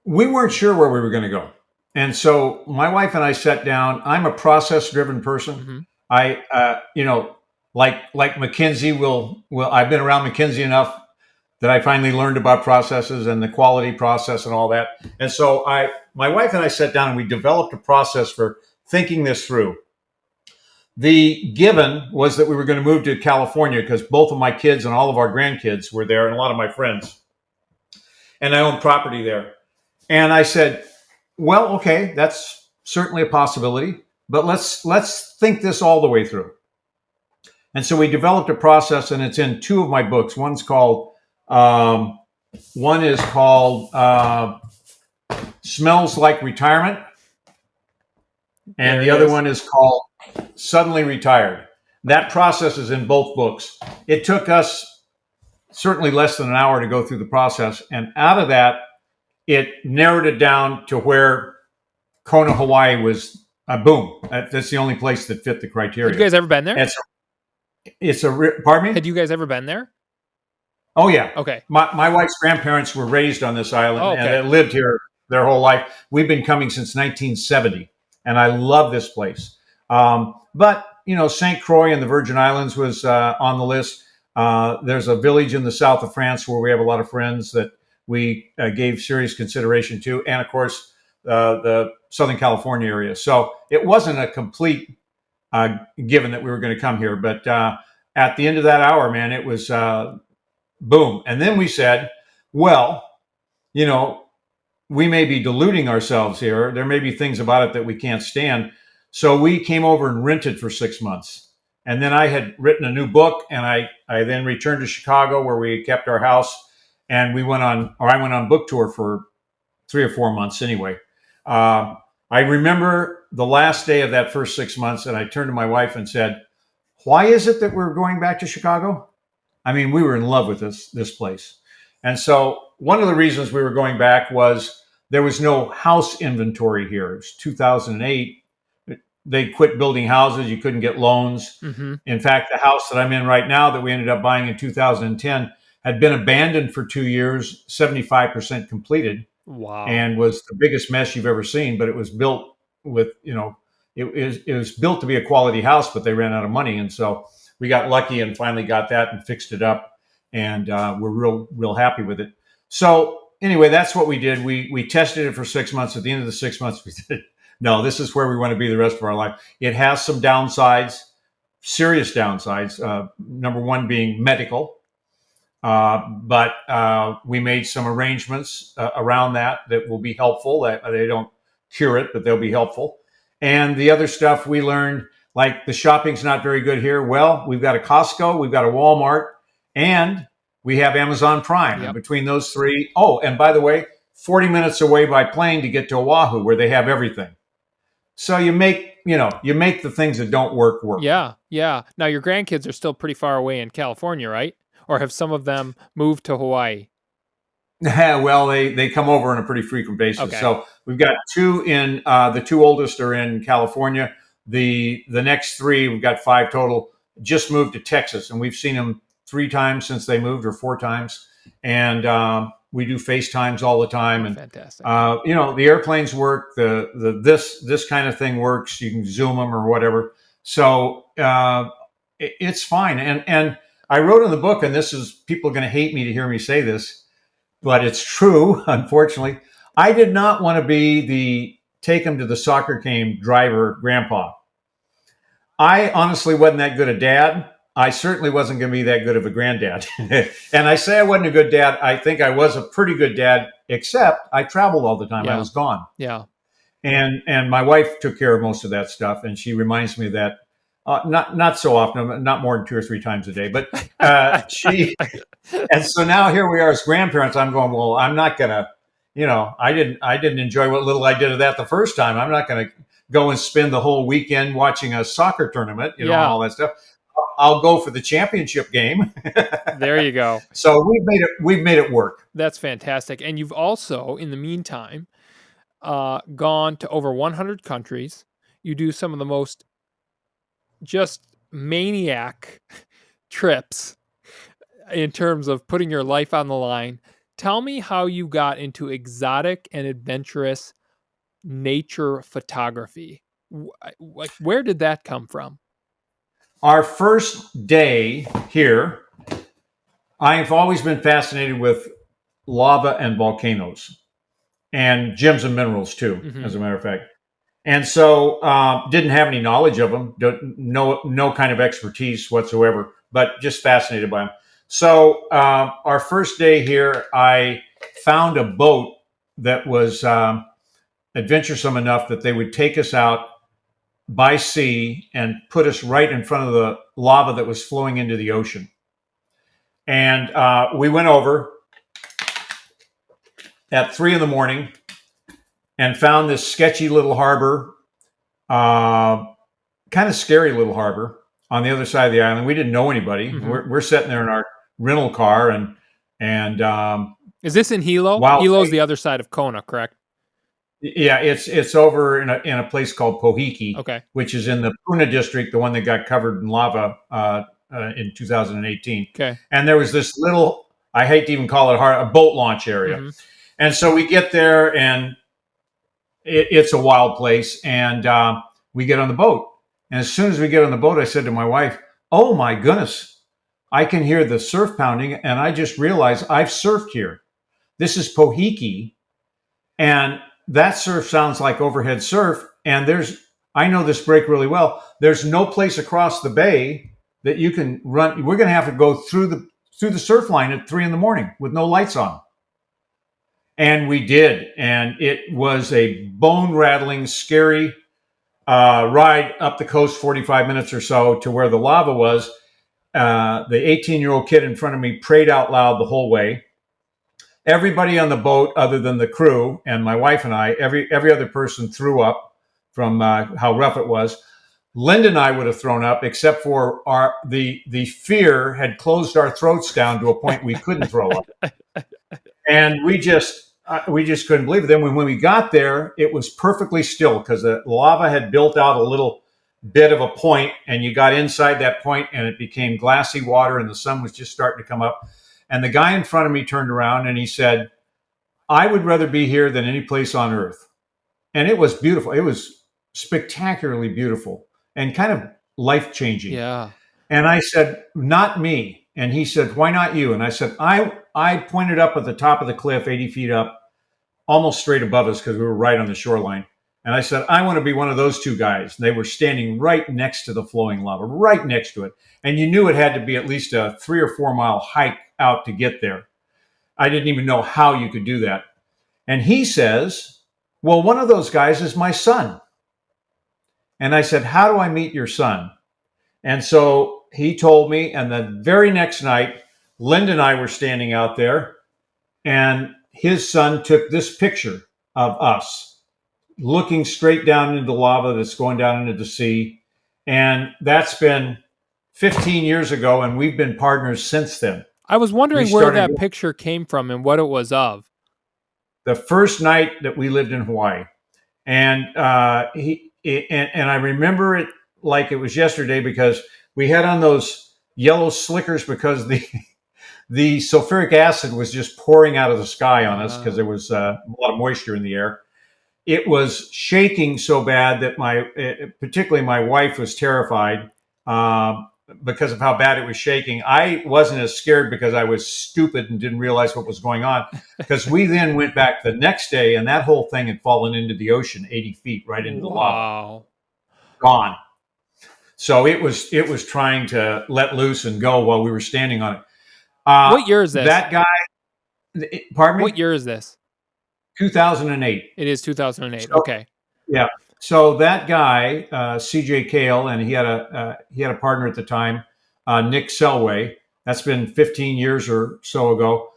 We weren't sure where we were going to go. And so my wife and I sat down. I'm a process-driven person. Mm-hmm. Like McKinsey I've been around McKinsey enough that I finally learned about processes and the quality process and all that. And so my wife and I sat down and we developed a process for thinking this through. The given was that we were going to move to California because both of my kids and all of our grandkids were there and a lot of my friends. And I own property there. And I said, well, okay, that's certainly a possibility, but let's think this all the way through. And so we developed a process, and it's in 2 of my books. One is called Smells Like Retirement, and the other one is called Suddenly Retired. That process is in both books. It took us certainly less than an hour to go through the process, and out of that, it narrowed it down to where Kona, Hawaii was boom. That's the only place that fit the criteria. Have you guys ever been there? Pardon me? Had you guys ever been there? Oh, yeah. Okay. My wife's grandparents were raised on this island and they lived here their whole life. We've been coming since 1970, and I love this place. But, St. Croix and the Virgin Islands was on the list. There's a village in the south of France where we have a lot of friends that we gave serious consideration to, and of course, the Southern California area. So it wasn't a complete given that we were going to come here, but at the end of that hour, man, it was boom. And then we said, well, you know, we may be deluding ourselves here. There may be things about it that we can't stand. So we came over and rented for 6 months. And then I had written a new book, and I then returned to Chicago where we kept our house, and I went on book tour for 3 or 4 months anyway. I remember the last day of that first 6 months, and I turned to my wife and said, why is it that we're going back to Chicago? I mean, we were in love with this place. And so one of the reasons we were going back was there was no house inventory here. It was 2008. They quit building houses. You couldn't get loans. Mm-hmm. In fact, the house that I'm in right now that we ended up buying in 2010 had been abandoned for 2 years, 75% completed. Wow. And was the biggest mess you've ever seen. But it was built with, it was built to be a quality house, but they ran out of money. And so we got lucky and finally got that and fixed it up. And we're real happy with it. So anyway, that's what we did. We tested it for 6 months. At the end of the 6 months, we said, no, this is where we want to be the rest of our life. It has some downsides, serious downsides. Number one being medical. But we made some arrangements around that will be helpful. They don't cure it, but they'll be helpful. And the other stuff we learned, like the shopping's not very good here. Well, we've got a Costco, we've got a Walmart, and we have Amazon Prime. Yep. And between those three, and by the way, 40 minutes away by plane to get to Oahu, where they have everything. So you make the things that don't work. Yeah. Now your grandkids are still pretty far away in California, right? Or have some of them moved to Hawaii? Well, they come over on a pretty frequent basis. Okay. So we've got two in, the two oldest are in California. The next three, we've got 5 total, just moved to Texas, and we've seen them 3 times since they moved, or 4 times. And we do FaceTimes all the time. And fantastic. The airplanes work. This kind of thing works. You can Zoom them or whatever. So it's fine. And I wrote in the book, and people are going to hate me to hear me say this, but it's true. Unfortunately, I did not want to be the take them to the soccer game driver grandpa. I honestly wasn't that good a dad. I certainly wasn't going to be that good of a granddad. And I say I wasn't a good dad. I think I was a pretty good dad, except I traveled all the time. Yeah. I was gone. Yeah. And my wife took care of most of that stuff. And she reminds me of that, not so often, not more than 2 or 3 times a day, but and so now here we are as grandparents. I'm going, well, I'm not going to, I didn't enjoy what little I did of that the first time. I'm not going to go and spend the whole weekend watching a soccer tournament, and all that stuff. I'll go for the championship game. There you go. So we've made it work. That's fantastic. And you've also, in the meantime, gone to over 100 countries. You do some of the most just maniac trips in terms of putting your life on the line. Tell me how you got into exotic and adventurous nature photography. Like, where did that come from? Our first day here, I've always been fascinated with lava and volcanoes, and gems and minerals too, as a matter of fact. And so didn't have any knowledge of them, no kind of expertise whatsoever, but just fascinated by them. So our first day here, I found a boat that was adventuresome enough that they would take us out by sea and put us right in front of the lava that was flowing into the ocean. And we went over at 3 a.m. and found this sketchy little harbor, kind of scary little harbor on the other side of the island. We didn't know anybody. We're sitting there in our rental car, and is this in Hilo? Hilo's the other side of Kona, correct? Yeah, it's over in a place called Pohiki, okay, which is in the Puna district, the one that got covered in lava in 2018. Okay, and there was this little, I hate to even call it a boat launch area, and so we get there, and it's a wild place, and we get on the boat, and as soon as we get on the boat, I said to my wife, "Oh my goodness, I can hear the surf pounding, and I just realized I've surfed here. This is Pohiki, and that surf sounds like overhead surf. And I know this break really well. There's no place across the bay that you can run. We're going to have to go through the surf line at 3 a.m. with no lights on. And we did, and it was a bone-rattling, scary ride up the coast, 45 minutes or so, to where the lava was. The 18-year-old kid in front of me prayed out loud the whole way. Everybody on the boat, other than the crew and my wife and I, every other person threw up from how rough it was. Linda and I would have thrown up, except for the fear had closed our throats down to a point we couldn't throw up, and we just couldn't believe it. Then when we got there, it was perfectly still because the lava had built out a little bit of a point, and you got inside that point, and it became glassy water, and the sun was just starting to come up. And the guy in front of me turned around and he said, "I would rather be here than any place on earth." And it was beautiful. It was spectacularly beautiful and kind of life-changing. Yeah. And I said, "Not me." And he said, "Why not you?" And I said, I pointed up at the top of the cliff, 80 feet up, almost straight above us because we were right on the shoreline. And I said, "I want to be one of those two guys." And they were standing right next to the flowing lava, right next to it. And you knew it had to be at least a 3 or 4 mile hike out to get there. I didn't even know how you could do that. And he says, "Well, one of those guys is my son." And I said, "How do I meet your son?" And so he told me, and the very next night, Linda and I were standing out there, and his son took this picture of us looking straight down into lava that's going down into the sea. And that's been 15 years ago, and we've been partners since then. I was wondering where that picture came from and what it was of. The first night that we lived in Hawaii. And and I remember it like it was yesterday because we had on those yellow slickers because the sulfuric acid was just pouring out of the sky on us because there was a lot of moisture in the air. It was shaking so bad that particularly my wife was terrified because of how bad it was shaking. I wasn't as scared because I was stupid and didn't realize what was going on, because we then went back the next day and that whole thing had fallen into the ocean 80 feet right into the lava. Gone. So it was trying to let loose and go while we were standing on it. What year is this? That guy, pardon me? What year is this? 2008. It is 2008. So, okay. Yeah. So that guy, CJ Kale, and he had a partner at the time, Nick Selway. That's been 15 years or so ago.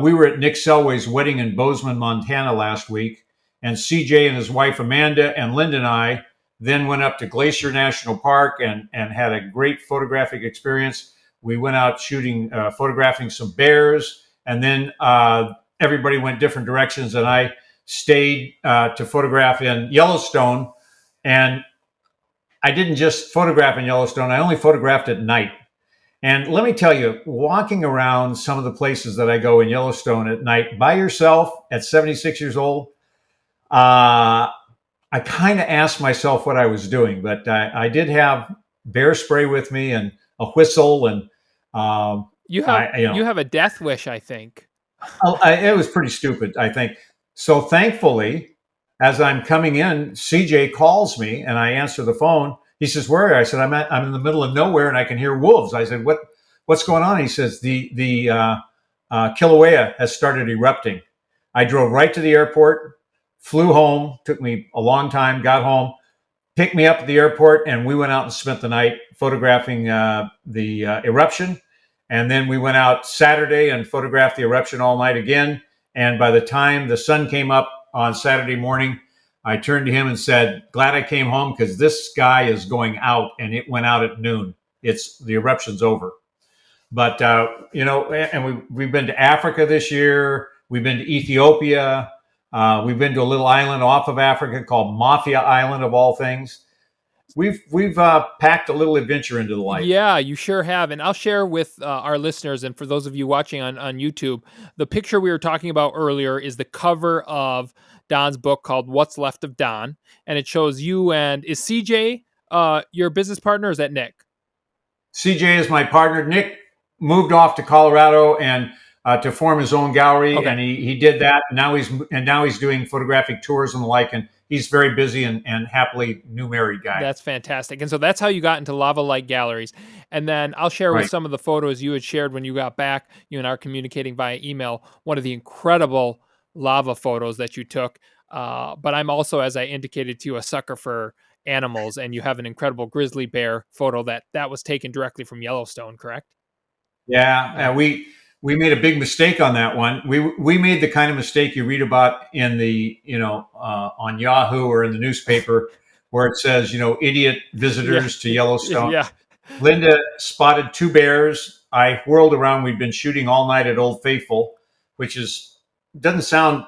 We were at Nick Selway's wedding in Bozeman, Montana last week, and CJ and his wife Amanda and Linda and I then went up to Glacier National Park and had a great photographic experience. We went out photographing some bears, and then everybody went different directions, and I stayed to photograph in Yellowstone. And I didn't just photograph in Yellowstone. I only photographed at night. And let me tell you, walking around some of the places that I go in Yellowstone at night by yourself at 76 years old, I kind of asked myself what I was doing. But I did have bear spray with me and a whistle. And you have a death wish, I think. It was pretty stupid, I think. So thankfully, as I'm coming in, CJ calls me and I answer the phone. He says, "Where are you?" I said, I'm in the middle of nowhere and I can hear wolves. I said, what's going on? He says, the Kilauea has started erupting. I drove right to the airport, flew home, took me a long time, got home, picked me up at the airport, and we went out and spent the night photographing the eruption. And then we went out Saturday and photographed the eruption all night again. And by the time the sun came up on Saturday morning, I turned to him and said, "Glad I came home because this guy is going out," and it went out at noon. The eruption's over. But, and we've been to Africa this year. We've been to Ethiopia. We've been to a little island off of Africa called Mafia Island, of all things. We've packed a little adventure into the life. Yeah, you sure have. And I'll share with our listeners, and for those of you watching on YouTube, the picture we were talking about earlier is the cover of Don's book called What's Left of Don. And it shows you and, is CJ your business partner, or is that Nick? CJ is my partner. Nick moved off to Colorado and to form his own gallery, Okay. and he did that. And now he's doing photographic tours and the like, and he's very busy and happily new married guy. That's fantastic. And so that's how you got into Lava Light Galleries. And then I'll share with Right. some of the photos you had shared when you got back. You and I are communicating via email. One of the incredible lava photos that you took. But I'm also, as I indicated to you, a sucker for animals, and you have an incredible grizzly bear photo that was taken directly from Yellowstone, correct? Yeah, we made a big mistake on that one. We made the kind of mistake you read about in the on Yahoo or in the newspaper, where it says idiot visitors to Yellowstone. Yeah. Linda spotted 2 bears. I whirled around. We'd been shooting all night at Old Faithful, which doesn't sound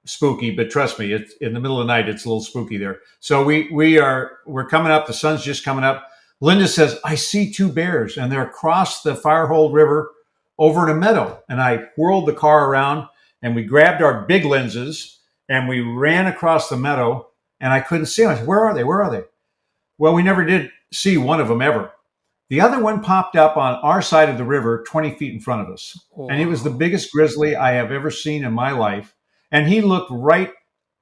spooky, but trust me, it's in the middle of the night. It's a little spooky there. So we're coming up. The sun's just coming up. Linda says, I see 2 bears, and they're across the Firehold River over in a meadow. And I whirled the car around, and we grabbed our big lenses, and we ran across the meadow, and I couldn't see them. I said, where are they? Where are they? Well, we never did see one of them ever. The other one popped up on our side of the river 20 feet in front of us. Oh. And it was the biggest grizzly I have ever seen in my life. And he looked right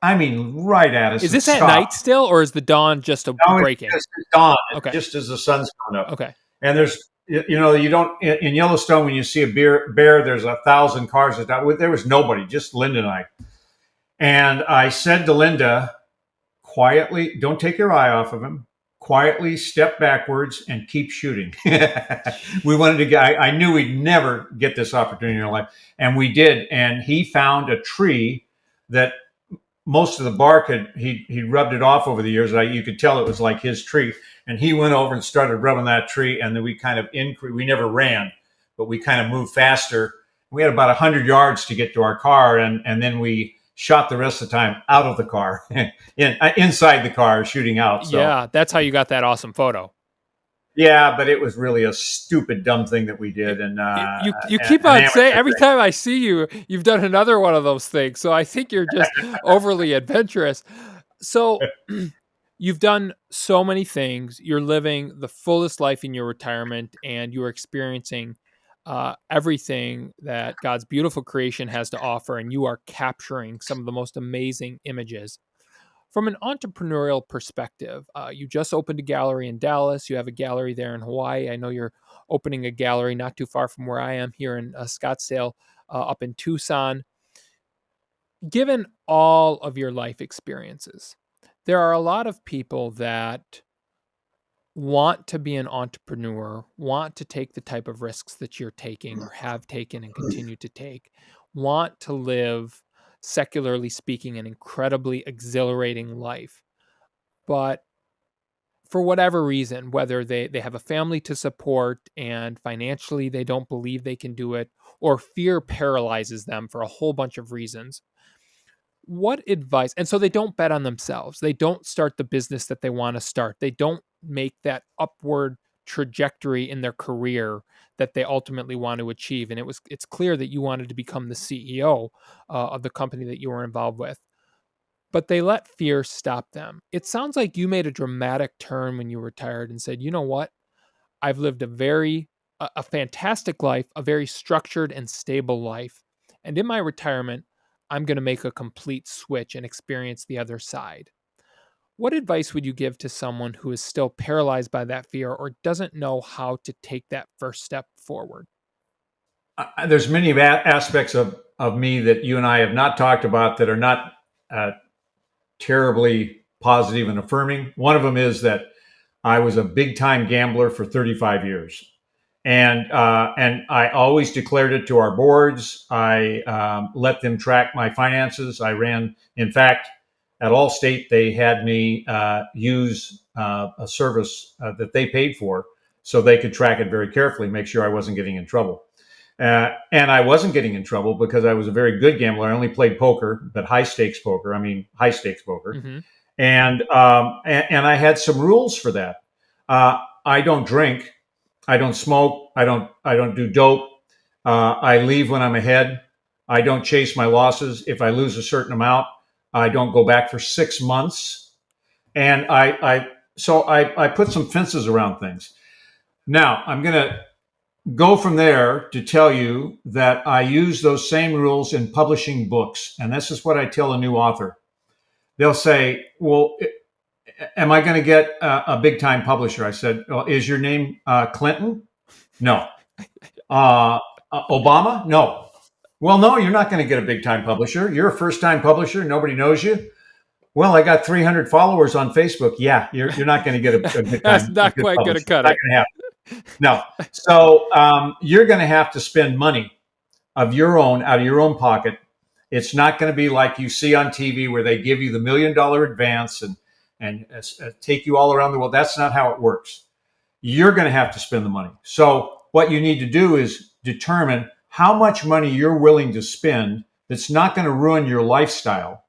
at us. Is this at night still, or is the dawn just breaking? It's dawn, Okay. just as the sun's coming up. Okay. And there's, you don't, in Yellowstone, when you see a bear, there's 1,000 cars. There was nobody, just Linda and I. And I said to Linda, quietly, don't take your eye off of him. Quietly step backwards and keep shooting. We wanted to get, I knew we'd never get this opportunity in our life. And we did. And he found a tree that most of the bark he rubbed it off over the years. You could tell it was like his tree. And he went over and started rubbing that tree. And then we kind of we never ran, but we kind of moved faster. We had about 100 yards to get to our car. And then we shot the rest of the time out of the car, inside the car, shooting out. So. Yeah, that's how you got that awesome photo. Yeah, but it was really a stupid, dumb thing that we did. And you keep on saying, every time I see you, you've done another one of those things. So I think you're just overly adventurous. So you've done so many things. You're living the fullest life in your retirement, and you're experiencing everything that God's beautiful creation has to offer, and you are capturing some of the most amazing images. From an entrepreneurial perspective, you just opened a gallery in Dallas. You have a gallery there in Hawaii. I know you're opening a gallery not too far from where I am here in Scottsdale, up in Tucson. Given all of your life experiences, there are a lot of people that want to be an entrepreneur, want to take the type of risks that you're taking or have taken and continue to take, want to live, secularly speaking, an incredibly exhilarating life. But for whatever reason, whether they have a family to support and financially they don't believe they can do it, or fear paralyzes them for a whole bunch of reasons, what advice? And so they don't bet on themselves. They don't start the business that they want to start. They don't make that upward trajectory in their career that they ultimately want to achieve. And it's clear that you wanted to become the CEO of the company that you were involved with, but they let fear stop them. It sounds like you made a dramatic turn when you retired and said, you know what? I've lived a fantastic life, a very structured and stable life. And in my retirement, I'm going to make a complete switch and experience the other side. What advice would you give to someone who is still paralyzed by that fear or doesn't know how to take that first step forward? There's many aspects of me that you and I have not talked about that are not terribly positive and affirming. One of them is that I was a big time gambler for 35 years. And I always declared it to our boards. I let them track my finances. I ran, in fact, at Allstate, they had me use a service that they paid for so they could track it very carefully, make sure I wasn't getting in trouble. And I wasn't getting in trouble because I was a very good gambler. I only played poker, but high stakes poker. Mm-hmm. And I had some rules for that. I don't drink. I don't smoke. I don't do dope. I leave when I'm ahead. I don't chase my losses. If I lose a certain amount, I don't go back for 6 months. And I put some fences around things. Now I'm going to go from there to tell you that I use those same rules in publishing books. And this is what I tell a new author. They'll say, well, am I going to get a big time publisher? I said, well, is your name Clinton? No. Obama? No. Well, no, you're not going to get a big time publisher. You're a first time publisher. Nobody knows you. Well, I got 300 followers on Facebook. Yeah, you're not going to get a good That's time. not quite going to cut not it. going to happen. No. So you're going to have to spend money of your own out of your own pocket. It's not going to be like you see on TV where they give you the $1 million advance and take you all around the world. That's not how it works. You're going to have to spend the money. So what you need to do is determine how much money you're willing to spend that's not going to ruin your lifestyle,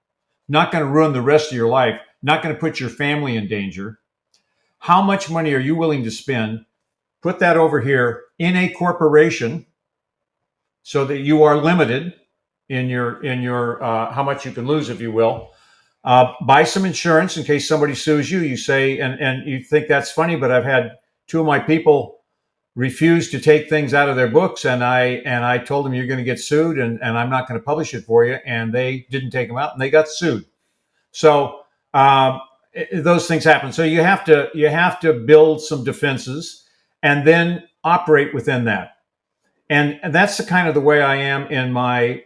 not going to ruin the rest of your life, not going to put your family in danger. How much money are you willing to spend? Put that over here in a corporation so that you are limited in your how much you can lose, if you will. Buy some insurance in case somebody sues you. You say, and you think that's funny, but I've had two of my people refuse to take things out of their books, and I told them, you're going to get sued, and I'm not going to publish it for you, and they didn't take them out, and they got sued. So those things happen. So you have to build some defenses, and then operate within that. And that's the kind of the way I am in my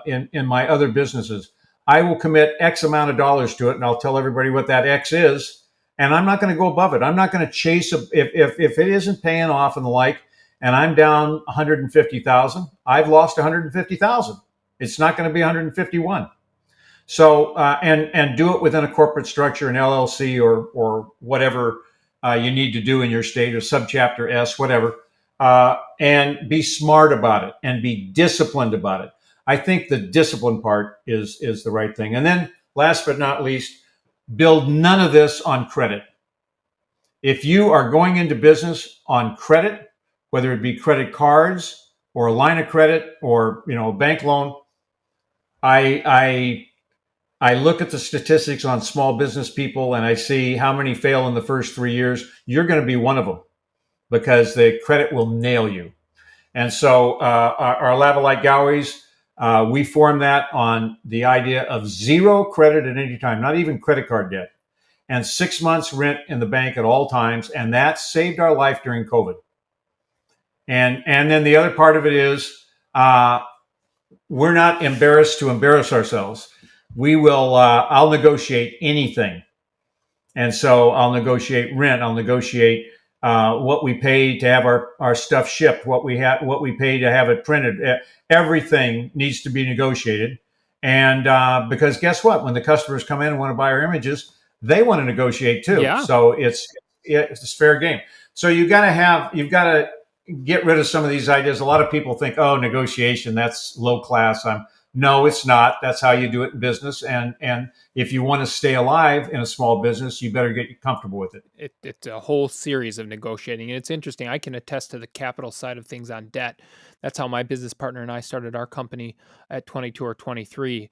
in my other businesses. I will commit X amount of dollars to it, and I'll tell everybody what that X is, and I'm not going to go above it. I'm not going to chase if it isn't paying off and the like, and I'm down 150,000. I've lost 150,000. It's not going to be 151. So and do it within a corporate structure, an LLC or whatever you need to do in your state, or subchapter S, whatever. And be smart about it and be disciplined about it. I think the discipline part is the right thing. And then last but not least, build none of this on credit. If you are going into business on credit, whether it be credit cards or a line of credit or a bank loan, I look at the statistics on small business people and I see how many fail in the first 3 years. You're going to be one of them, because the credit will nail you. And so our Lavalite Gowies, we formed that on the idea of zero credit at any time, not even credit card debt, and 6 months rent in the bank at all times. And that saved our life during COVID. And then the other part of it is we're not embarrassed to embarrass ourselves. We will, I'll negotiate anything. And so I'll negotiate rent. I'll negotiate what we pay to have our stuff shipped, what we pay to have it printed. Everything needs to be negotiated. And because guess what? When the customers come in and want to buy our images, they want to negotiate too. Yeah. So it's fair game. So you've got to get rid of some of these ideas. A lot of people think, oh, negotiation, that's low class. No, it's not. That's how you do it in business. And if you want to stay alive in a small business, you better get comfortable with it. It's a whole series of negotiating. And it's interesting. I can attest to the capital side of things on debt. That's how my business partner and I started our company at 22 or 23,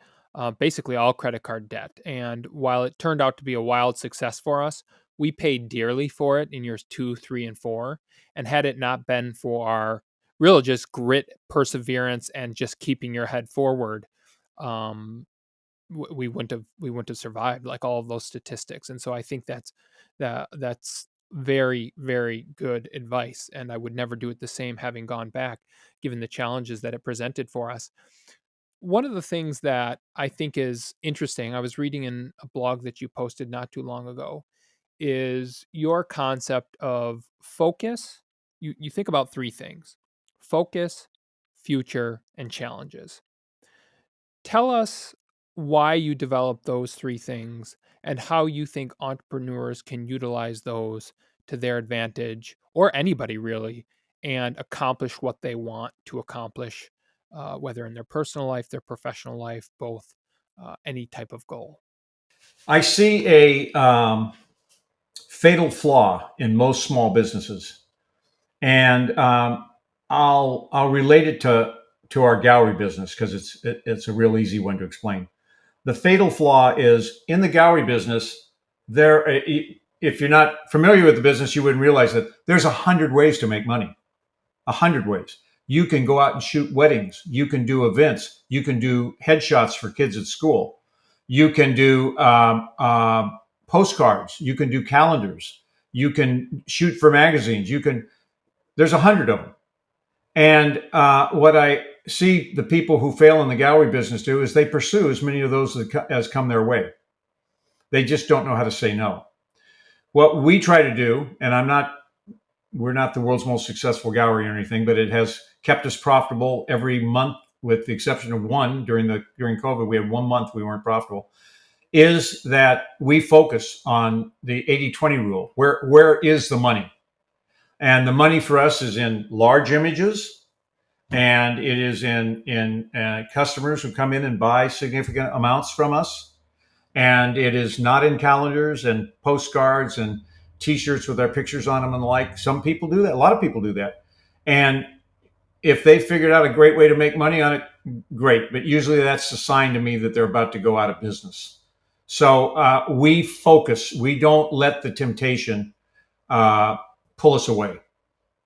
basically all credit card debt. And while it turned out to be a wild success for us, we paid dearly for it in years 2, 3, and 4. And had it not been for our real just grit, perseverance, and just keeping your head forward, we wouldn't have survived, like all of those statistics. And so I think that's very, very good advice. And I would never do it the same, having gone back, given the challenges that it presented for us. One of the things that I think is interesting, I was reading in a blog that you posted not too long ago, is your concept of focus. You think about 3 things: focus, future, and challenges. Tell us why you developed those 3 things and how you think entrepreneurs can utilize those to their advantage, or anybody really, and accomplish what they want to accomplish, whether in their personal life, their professional life, both, any type of goal. I see a fatal flaw in most small businesses, and I'll relate it to our gallery business because it's a real easy one to explain. The fatal flaw is in the gallery business. If you're not familiar with the business, you wouldn't realize that there's 100 ways to make money. 100 ways. You can go out and shoot weddings. You can do events. You can do headshots for kids at school. You can do postcards. You can do calendars. You can shoot for magazines. There's 100 of them. And what I see the people who fail in the gallery business do is they pursue as many of those as come their way. They just don't know how to say no. What we try to do, and we're not the world's most successful gallery or anything, but it has kept us profitable every month, with the exception of one during COVID. We had 1 month we weren't profitable. Is that we focus on the 80-20 rule. Where is the money? And the money for us is in large images, and it is in customers who come in and buy significant amounts from us. And it is not in calendars and postcards and T-shirts with our pictures on them and the like. Some people do that. A lot of people do that. And if they figured out a great way to make money on it, great. But usually that's a sign to me that they're about to go out of business. So we focus. We don't let the temptation pull us away.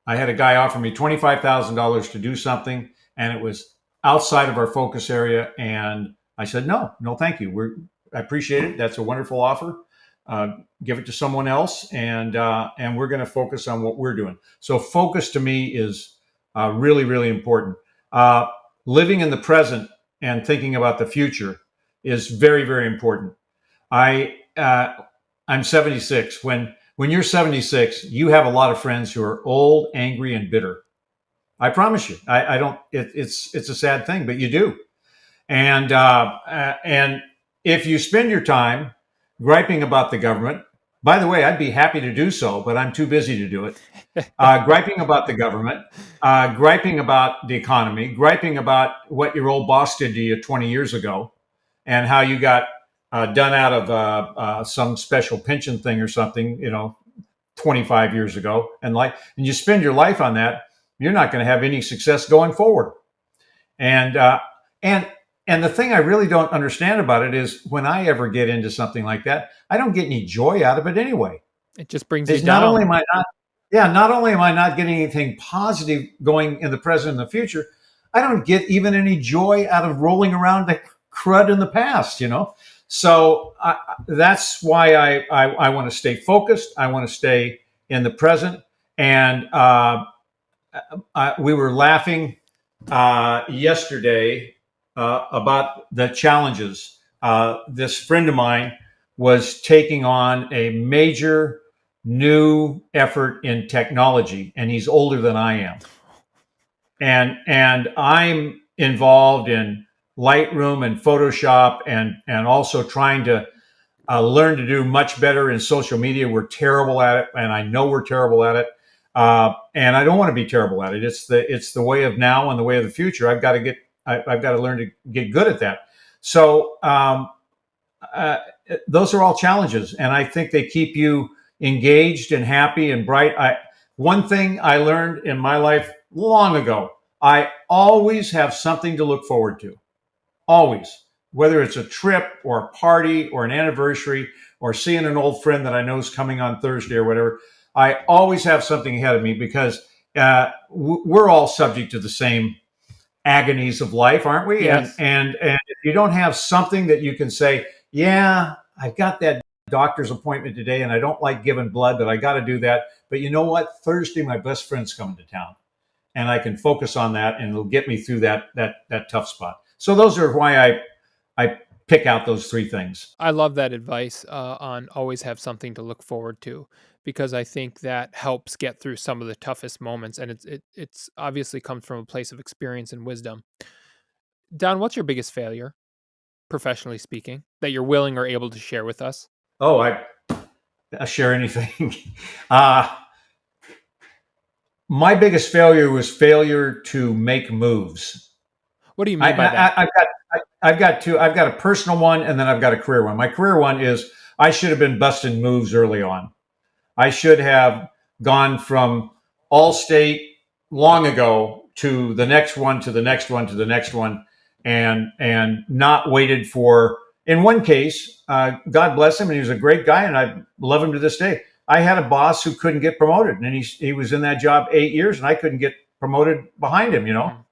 I had a guy offer me $25,000 to do something, and it was outside of our focus area. And I said, no, thank you. I appreciate it. That's a wonderful offer. Give it to someone else, and we're going to focus on what we're doing. So focus to me is really, really important. Living in the present and thinking about the future is very, very important. I'm 76. When you're 76, you have a lot of friends who are old, angry, and bitter. I promise you. I don't. It's a sad thing, but you do. And if you spend your time griping about the government, by the way, I'd be happy to do so, but I'm too busy to do it. Griping about the government, griping about the economy, griping about what your old boss did to you 20 years ago, and how you got done out of some special pension thing or something, 25 years ago, and you spend your life on that, you're not going to have any success going forward. And the thing I really don't understand about it is when I ever get into something like that, I don't get any joy out of it anyway. It just brings you down. Not only am I not getting anything positive going in the present and the future, I don't get even any joy out of rolling around the crud in the past, So that's why I want to stay focused. I want to stay in the present. And we were laughing yesterday about the challenges. This friend of mine was taking on a major new effort in technology, and he's older than I am. And I'm involved in Lightroom and Photoshop, and also trying to learn to do much better in social media. We're terrible at it, and I know we're terrible at it. And I don't want to be terrible at it. It's the way of now and the way of the future. I've got to learn to get good at that. So those are all challenges, and I think they keep you engaged and happy and bright. One thing I learned in my life long ago: I always have something to look forward to. Always, whether it's a trip or a party or an anniversary or seeing an old friend that I know is coming on Thursday or whatever. I always have something ahead of me, because we're all subject to the same agonies of life, aren't we? Yes. And if you don't have something that you can say, yeah, I've got that doctor's appointment today and I don't like giving blood, but I got to do that. But you know what? Thursday, my best friend's coming to town, and I can focus on that, and it'll get me through that tough spot. So those are why I pick out those three things. I love that advice on always have something to look forward to, because I think that helps get through some of the toughest moments, and it's obviously comes from a place of experience and wisdom. Don, what's your biggest failure, professionally speaking, that you're willing or able to share with us? Oh, I share anything. My biggest failure was failure to make moves. What do you mean by that? I've got two. I've got a personal one, and then I've got a career one. My career one is I should have been busting moves early on. I should have gone from Allstate long ago to the next one, to the next one, to the next one, and not waited for. In one case, God bless him, and he was a great guy, and I love him to this day. I had a boss who couldn't get promoted, and he was in that job 8 years, and I couldn't get promoted behind him, Mm-hmm.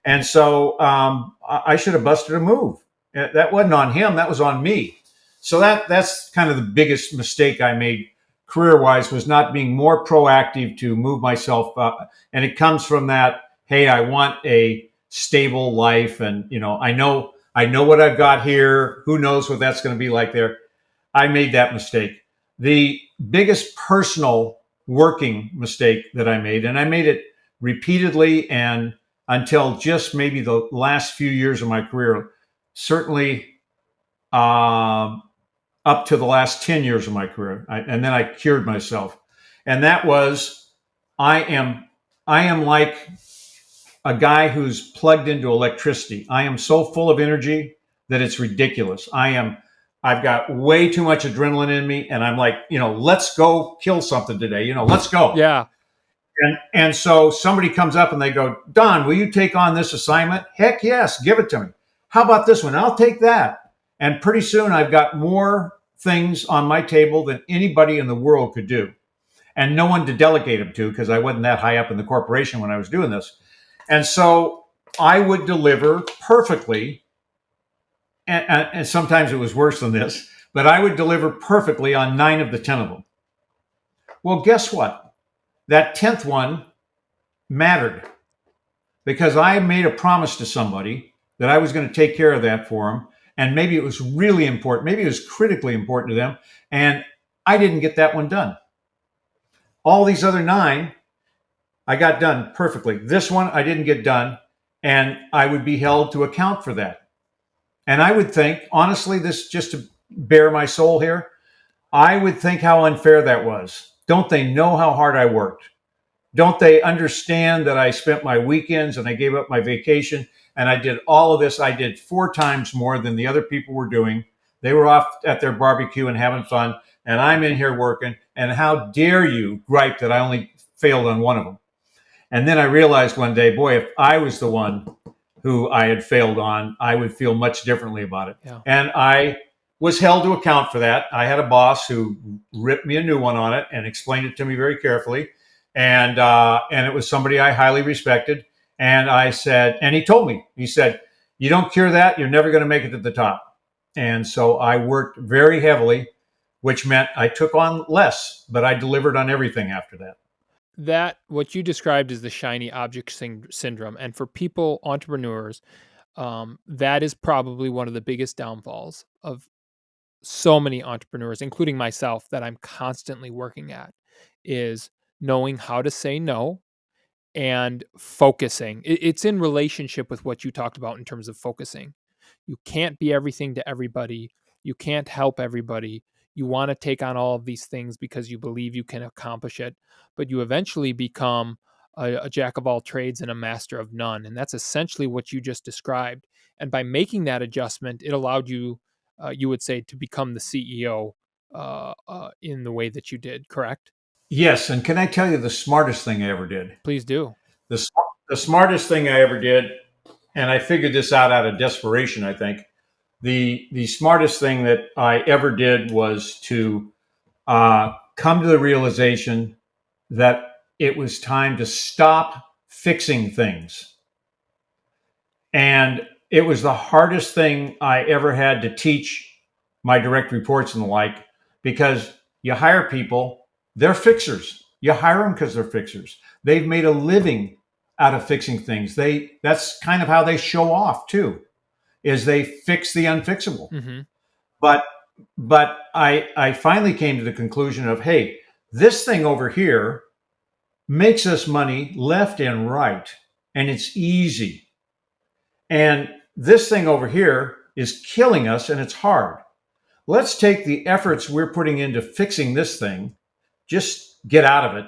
And so I should have busted a move. That wasn't on him. That was on me. So that's kind of the biggest mistake I made career-wise, was not being more proactive to move myself up. And it comes from that, hey, I want a stable life. And, I know what I've got here. Who knows what that's going to be like there. I made that mistake. The biggest personal working mistake that I made, and I made it repeatedly and until just maybe the last few years of my career, certainly up to the last 10 years of my career. And then I cured myself. And that was, I am like a guy who's plugged into electricity. I am so full of energy that it's ridiculous. I've got way too much adrenaline in me, and I'm like, let's go kill something today. Let's go. Yeah. And so somebody comes up and they go, Don, will you take on this assignment? Heck yes, give it to me. How about this one? I'll take that. And pretty soon I've got more things on my table than anybody in the world could do. And no one to delegate them to, because I wasn't that high up in the corporation when I was doing this. And so I would deliver perfectly. And sometimes it was worse than this, but I would deliver perfectly on 9 of the 10 of them. Well, guess what? That 10th one mattered, because I made a promise to somebody that I was going to take care of that for them. And maybe it was really important. Maybe it was critically important to them. And I didn't get that one done. All these other 9, I got done perfectly. This one, I didn't get done. And I would be held to account for that. And I would think, honestly, this just to bare my soul here, I would think how unfair that was. Don't they know how hard I worked? Don't they understand that I spent my weekends and I gave up my vacation and I did all of this? I did 4 times more than the other people were doing. They were off at their barbecue and having fun, and I'm in here working. And how dare you gripe that I only failed on one of them? And then I realized one day, boy, if I was the one who I had failed on, I would feel much differently about it. Yeah. And I was held to account for that. I had a boss who ripped me a new one on it and explained it to me very carefully. And it was somebody I highly respected. And I said, and he told me, he said, you don't cure that, you're never going to make it to the top. And so I worked very heavily, which meant I took on less, but I delivered on everything after that. That, what you described, is the shiny object syndrome. And for people, entrepreneurs, that is probably one of the biggest downfalls of so many entrepreneurs, including myself, that I'm constantly working at, is knowing how to say no and focusing. It's in relationship with what you talked about in terms of focusing. You can't be everything to everybody. You can't help everybody. You want to take on all of these things because you believe you can accomplish it, but you eventually become a jack of all trades and a master of none. And that's essentially what you just described. And by making that adjustment, it allowed you, you would say, to become the CEO in the way that you did, correct? Yes. And can I tell you the smartest thing I ever did? Please do. The smartest thing I ever did, and I figured this out of desperation, I think. The smartest thing that I ever did was to come to the realization that it was time to stop fixing things. And it was the hardest thing I ever had to teach my direct reports and the like, because you hire people, they're fixers. You hire them because they're fixers. They've made a living out of fixing things. That's kind of how they show off too, is they fix the unfixable. Mm-hmm. But I finally came to the conclusion of, hey, this thing over here makes us money left and right, and it's easy. And this thing over here is killing us, and it's hard. Let's take the efforts we're putting into fixing this thing, just get out of it,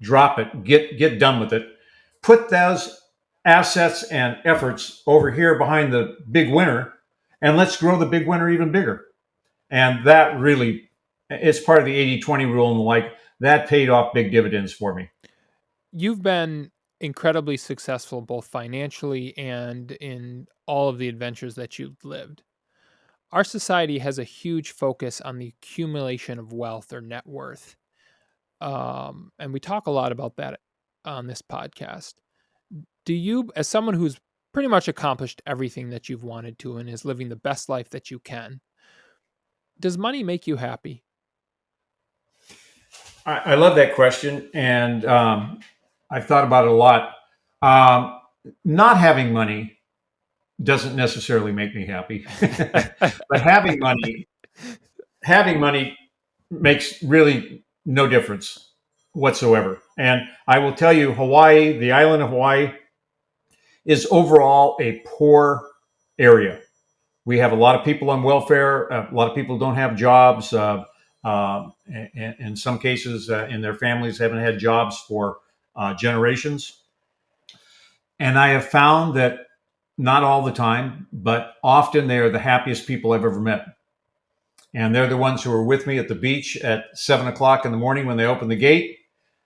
drop it, get done with it, put those assets and efforts over here behind the big winner, and let's grow the big winner even bigger. And that really, it's part of the 80-20 rule and the like. That paid off big dividends for me. You've been incredibly successful both financially and in all of the adventures that you've lived. Our society has a huge focus on the accumulation of wealth or net worth. And we talk a lot about that on this podcast. Do you, as someone who's pretty much accomplished everything that you've wanted to and is living the best life that you can, does money make you happy? I love that question, and I've thought about it a lot. Um, Not having money doesn't necessarily make me happy, but having money makes really no difference whatsoever. And I will tell you, Hawaii, the island of Hawaii, is overall a poor area. We have a lot of people on welfare. A lot of people don't have jobs. In some cases, in their families, haven't had jobs for generations. And I have found that not all the time, but often they are the happiest people I've ever met. And they're the ones who are with me at the beach at 7 o'clock in the morning when they open the gate.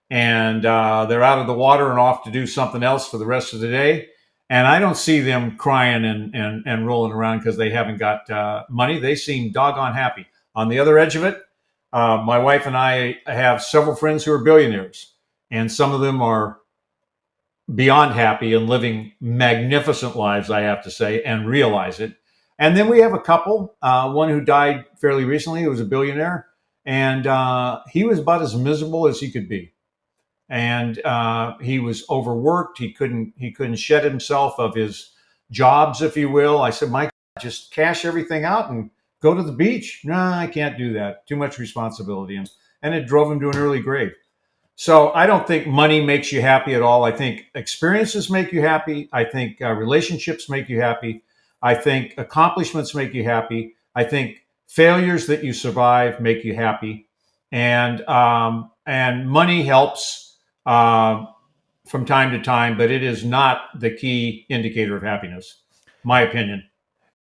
And they're out of the water and off to do something else for the rest of the day. And I don't see them crying and rolling around because they haven't got money. They seem doggone happy. On the other edge of it, my wife and I have several friends who are billionaires. And some of them are beyond happy and living magnificent lives, I have to say, and realize it. And then we have a couple, one who died fairly recently, who was a billionaire. And he was about as miserable as he could be. And he was overworked. He couldn't shed himself of his jobs, if you will. I said, Mike, just cash everything out and go to the beach. No, I can't do that. Too much responsibility. And it drove him to an early grave. So I don't think money makes you happy at all. I think experiences make you happy. I think relationships make you happy. I think accomplishments make you happy. I think failures that you survive make you happy. And money helps from time to time, but it is not the key indicator of happiness, my opinion.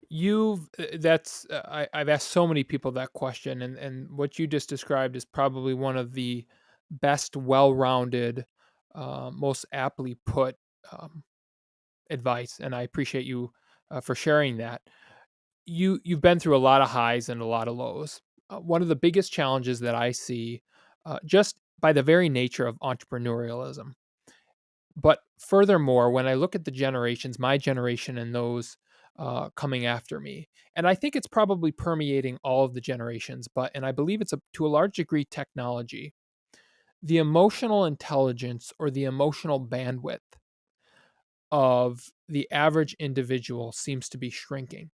I've asked so many people that question, and what you just described is probably one of the best, well-rounded, most aptly put advice, and I appreciate you for sharing that. You've been through a lot of highs and a lot of lows. One of the biggest challenges that I see, just by the very nature of entrepreneurialism, but furthermore, when I look at the generations, my generation and those coming after me, and I think it's probably permeating all of the generations, and I believe it's to a large degree technology, the emotional intelligence or the emotional bandwidth of the average individual seems to be shrinking.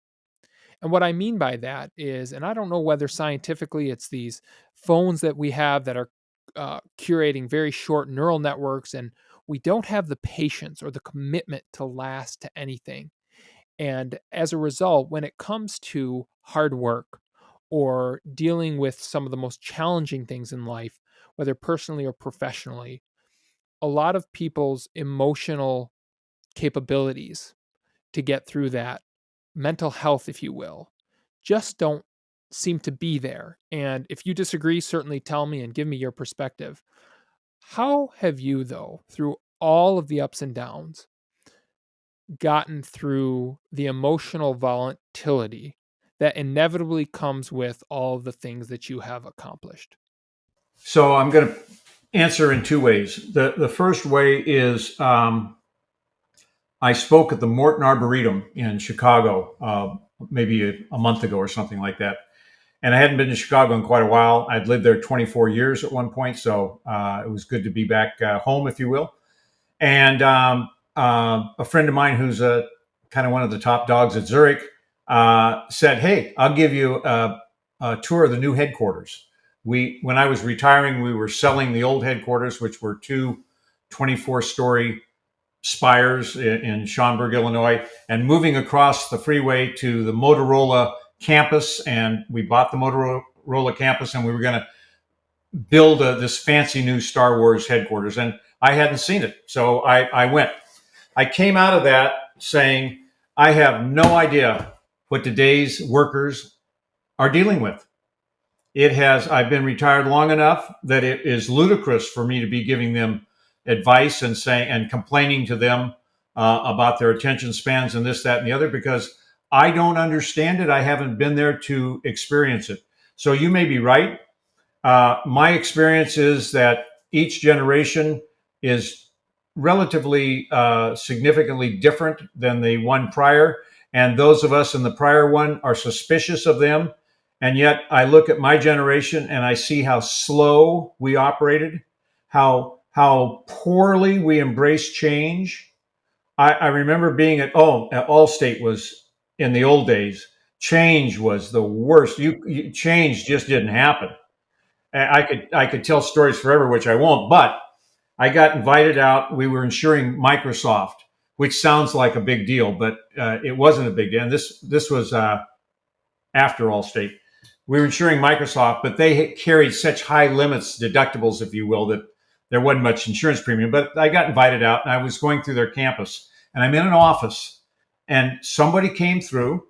And what I mean by that is, and I don't know whether scientifically it's these phones that we have that are curating very short neural networks, and we don't have the patience or the commitment to last to anything. And as a result, when it comes to hard work or dealing with some of the most challenging things in life, whether personally or professionally, a lot of people's emotional capabilities to get through that, mental health, if you will, just don't seem to be there. And if you disagree, certainly tell me and give me your perspective. How have you, though, through all of the ups and downs, gotten through the emotional volatility that inevitably comes with all of the things that you have accomplished? So I'm going to answer in two ways. The first way is I spoke at the Morton Arboretum in Chicago maybe a month ago or something like that. And I hadn't been to Chicago in quite a while. I'd lived there 24 years at one point, so it was good to be back home, if you will. And a friend of mine who's kind of one of the top dogs at Zurich said, "Hey, I'll give you a tour of the new headquarters." When I was retiring, we were selling the old headquarters, which were two 24-story spires in Schaumburg, Illinois, and moving across the freeway to the Motorola campus. And we bought the Motorola campus, and we were going to build this fancy new Star Wars headquarters. And I hadn't seen it, so I went. I came out of that saying, I have no idea what today's workers are dealing with. I've been retired long enough that it is ludicrous for me to be giving them advice and complaining to them about their attention spans and this, that, and the other, because I don't understand it. I haven't been there to experience it. So you may be right. My experience is that each generation is relatively significantly different than the one prior. And those of us in the prior one are suspicious of them. And yet I look at my generation and I see how slow we operated, how poorly we embraced change. I remember being at Allstate was in the old days. Change was the worst. Change just didn't happen. I could tell stories forever, which I won't. But I got invited out. We were insuring Microsoft, which sounds like a big deal, but it wasn't a big deal. And this was after Allstate. We were insuring Microsoft, but they carried such high limits, deductibles, if you will, that there wasn't much insurance premium. But I got invited out, and I was going through their campus, and I'm in an office, and somebody came through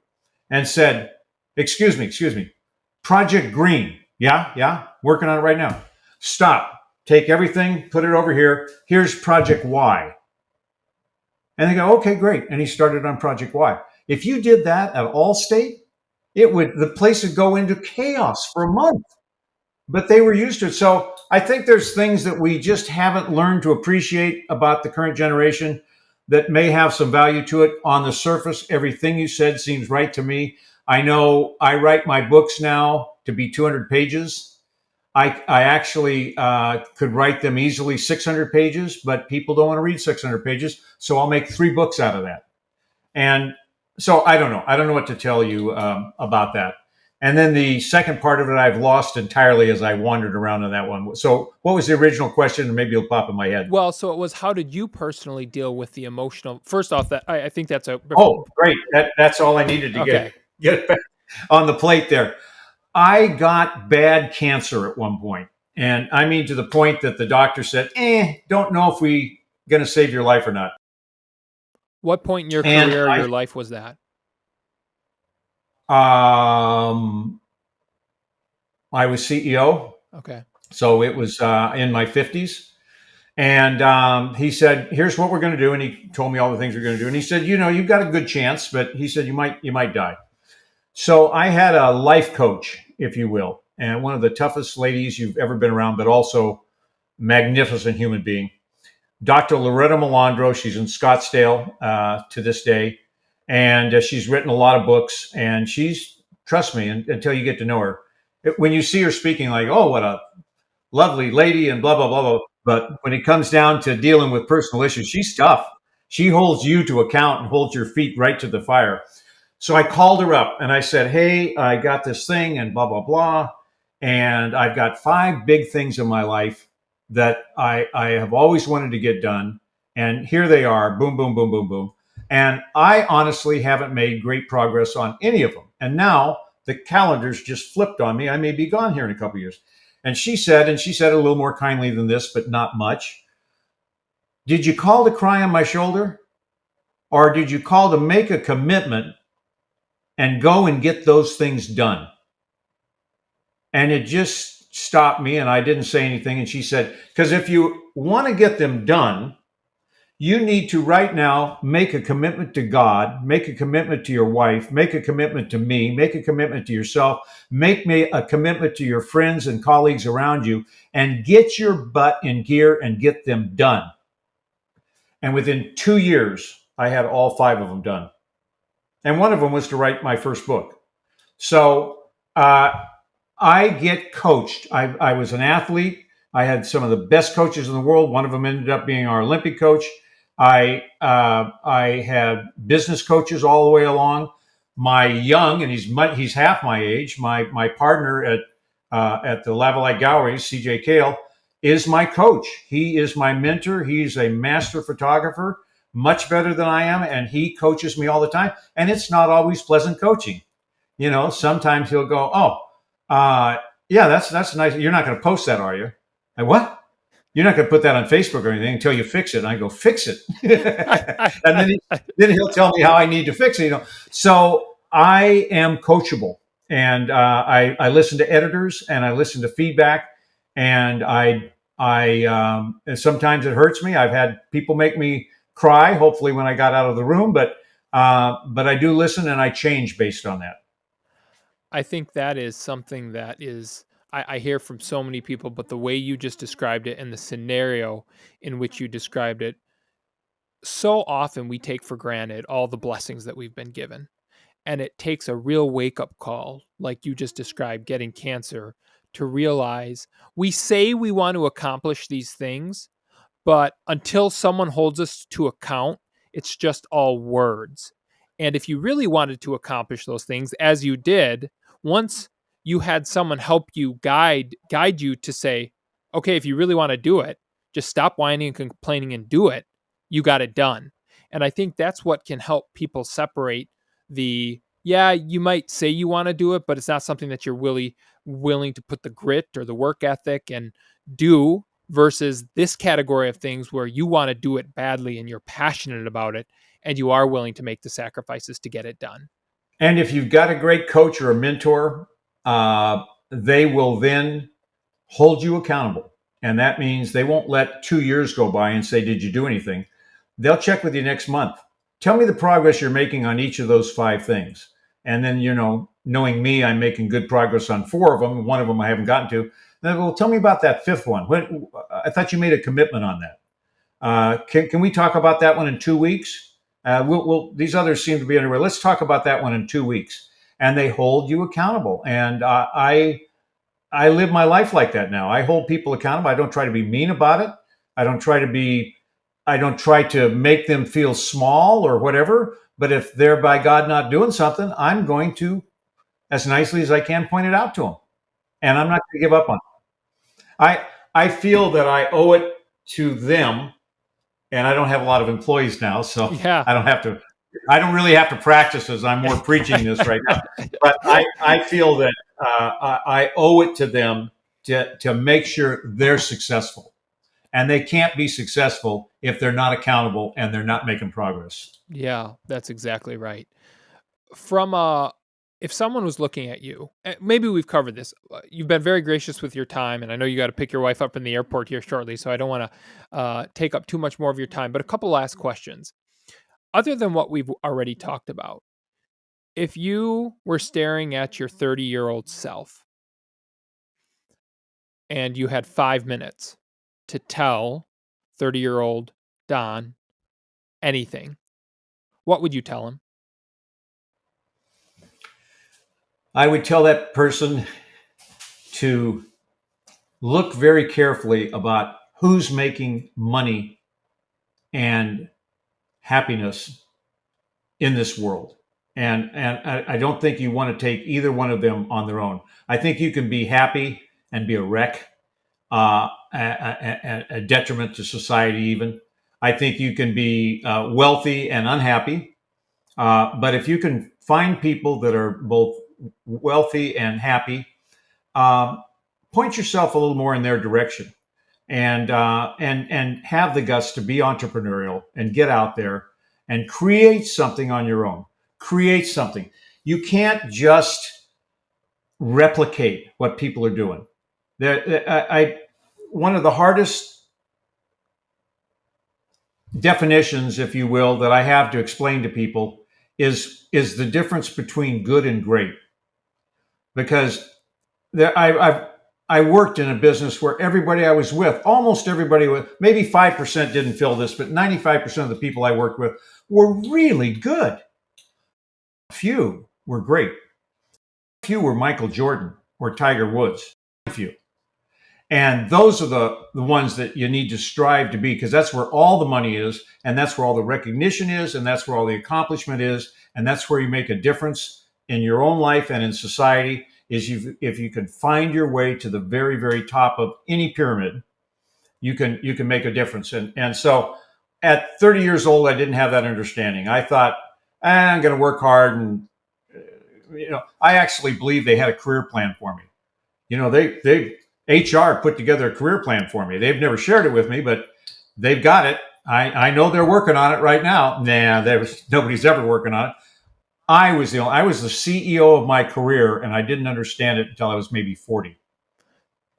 and said, "Excuse me, Project Green, yeah, working on it right now. Stop, take everything, put it over here. Here's Project Y." And they go, "Okay, great." And he started on Project Y. If you did that at Allstate, the place would go into chaos for a month. But they were used to it. So I think there's things that we just haven't learned to appreciate about the current generation that may have some value to it. On the surface, everything you said seems right to me. I know I write my books now to be 200 pages. I actually could write them easily 600 pages, but people don't want to read 600 pages. So I'll make 3 books out of that. And so I don't know. I don't know what to tell you about that. And then the second part of it, I've lost entirely as I wandered around on that one. So what was the original question? And maybe it'll pop in my head. Well, so it was, how did you personally deal with the emotional? First off, that I think that's a Oh, great. That's all I needed to okay. get back on the plate there. I got bad cancer at one point. And I mean, to the point that the doctor said, don't know if we going to save your life or not. What point in your And career or your life was that? I was CEO. Okay. So it was in my 50s. And he said, "Here's what we're going to do." And he told me all the things we're going to do. And he said, "You've got a good chance, but he said, you might die." So I had a life coach, if you will, and one of the toughest ladies you've ever been around, but also magnificent human being, Dr. Loretta Melandro. She's in Scottsdale to this day. And she's written a lot of books. And trust me, until you get to know her, when you see her speaking, like, oh, what a lovely lady and blah, blah, blah, blah. But when it comes down to dealing with personal issues, she's tough. She holds you to account and holds your feet right to the fire. So I called her up and I said, "Hey, I got this thing and blah, blah, blah. And I've got 5 big things in my life that I have always wanted to get done. And here they are, boom, boom, boom, boom, boom. And I honestly haven't made great progress on any of them. And now the calendar's just flipped on me. I may be gone here in a couple of years." And she said it a little more kindly than this, but not much, "Did you call to cry on my shoulder? Or did you call to make a commitment and go and get those things done?" And it just stopped me, and I didn't say anything. And she said, "Because if you want to get them done, you need to right now make a commitment to God, make a commitment to your wife, make a commitment to me, make a commitment to yourself, make a commitment to your friends and colleagues around you, and get your butt in gear and get them done." And within 2 years, I had all 5 of them done. And one of them was to write my first book. So I get coached. I was an athlete. I had some of the best coaches in the world. One of them ended up being our Olympic coach. I had business coaches all the way along. My young, and he's half my age, my partner at the Lavalette Galleries, CJ Kale, is my coach. He is my mentor. He's a master photographer, much better than I am, and he coaches me all the time. And it's not always pleasant coaching. Sometimes he'll go, yeah, that's nice. You're not going to post that, are you? What? You're not going to put that on Facebook or anything until you fix it. And I go, fix it. And then he'll tell me how I need to fix it. So I am coachable, and I listen to editors and I listen to feedback, and and sometimes it hurts me. I've had people make me cry, hopefully when I got out of the room, but I do listen and I change based on that. I think that is something that is, I hear from so many people, but the way you just described it and the scenario in which you described it So often we take for granted all the blessings that we've been given. And it takes a real wake up call, like you just described, getting cancer, to realize we say we want to accomplish these things, but until someone holds us to account, it's just all words. And if you really wanted to accomplish those things, as you did, once you had someone help you guide you to say, okay, if you really want to do it, just stop whining and complaining and do it. You got it done. And I think that's what can help people separate yeah, you might say you want to do it, but it's not something that you're really willing to put the grit or the work ethic and do, versus this category of things where you want to do it badly and you're passionate about it and you are willing to make the sacrifices to get it done. And if you've got a great coach or a mentor, they will then hold you accountable. And that means they won't let 2 years go by and say, did you do anything? They'll check with you next month. Tell me the progress you're making on each of those 5 things. And then, knowing me, I'm making good progress on 4 of them. One of them I haven't gotten to. Then, well, tell me about that 5th one. I thought you made a commitment on that. Can we talk about that one in 2 weeks? These others seem to be underway. Let's talk about that one in 2 weeks. And they hold you accountable. And I live my life like that now. I hold people accountable. I don't try to be mean about it. I don't try to make them feel small or whatever. But if they're by God not doing something, I'm going to, as nicely as I can, point it out to them. And I'm not going to give up on it. I feel that I owe it to them, and I don't have a lot of employees now, so Yeah. I don't really have to practice as I'm more preaching this right now. But I feel that I owe it to them to make sure they're successful. And they can't be successful if they're not accountable and they're not making progress. Yeah, that's exactly right. If someone was looking at you, maybe we've covered this. You've been very gracious with your time, and I know you got to pick your wife up in the airport here shortly, so I don't want to take up too much more of your time. But a couple last questions. Other than what we've already talked about, if you were staring at your 30-year-old self and you had 5 minutes to tell 30-year-old Don anything, what would you tell him? I would tell that person to look very carefully about who's making money and happiness in this world. And I don't think you want to take either one of them on their own. I think you can be happy and be a wreck, a detriment to society even. I think you can be wealthy and unhappy. But if you can find people that are both wealthy and happy, point yourself a little more in their direction, and have the guts to be entrepreneurial and get out there and create something on your own. Create something. You can't just replicate what people are doing. One of the hardest definitions, if you will, that I have to explain to people is the difference between good and great. Because I worked in a business where everybody I was with, almost everybody with, maybe 5% didn't feel this, but 95% of the people I worked with were really good. Few were great. Few were Michael Jordan or Tiger Woods. Few. And those are the ones that you need to strive to be, because that's where all the money is, and that's where all the recognition is, and that's where all the accomplishment is, and that's where you make a difference in your own life and in society. If you can find your way to the very, very top of any pyramid, you can make a difference. And so at 30 years old, I didn't have that understanding. I thought, I'm going to work hard. And, I actually believe they had a career plan for me. They HR put together a career plan for me. They've never shared it with me, but they've got it. I know they're working on it right now. Nobody's ever working on it. I was the CEO of my career, and I didn't understand it until I was maybe 40.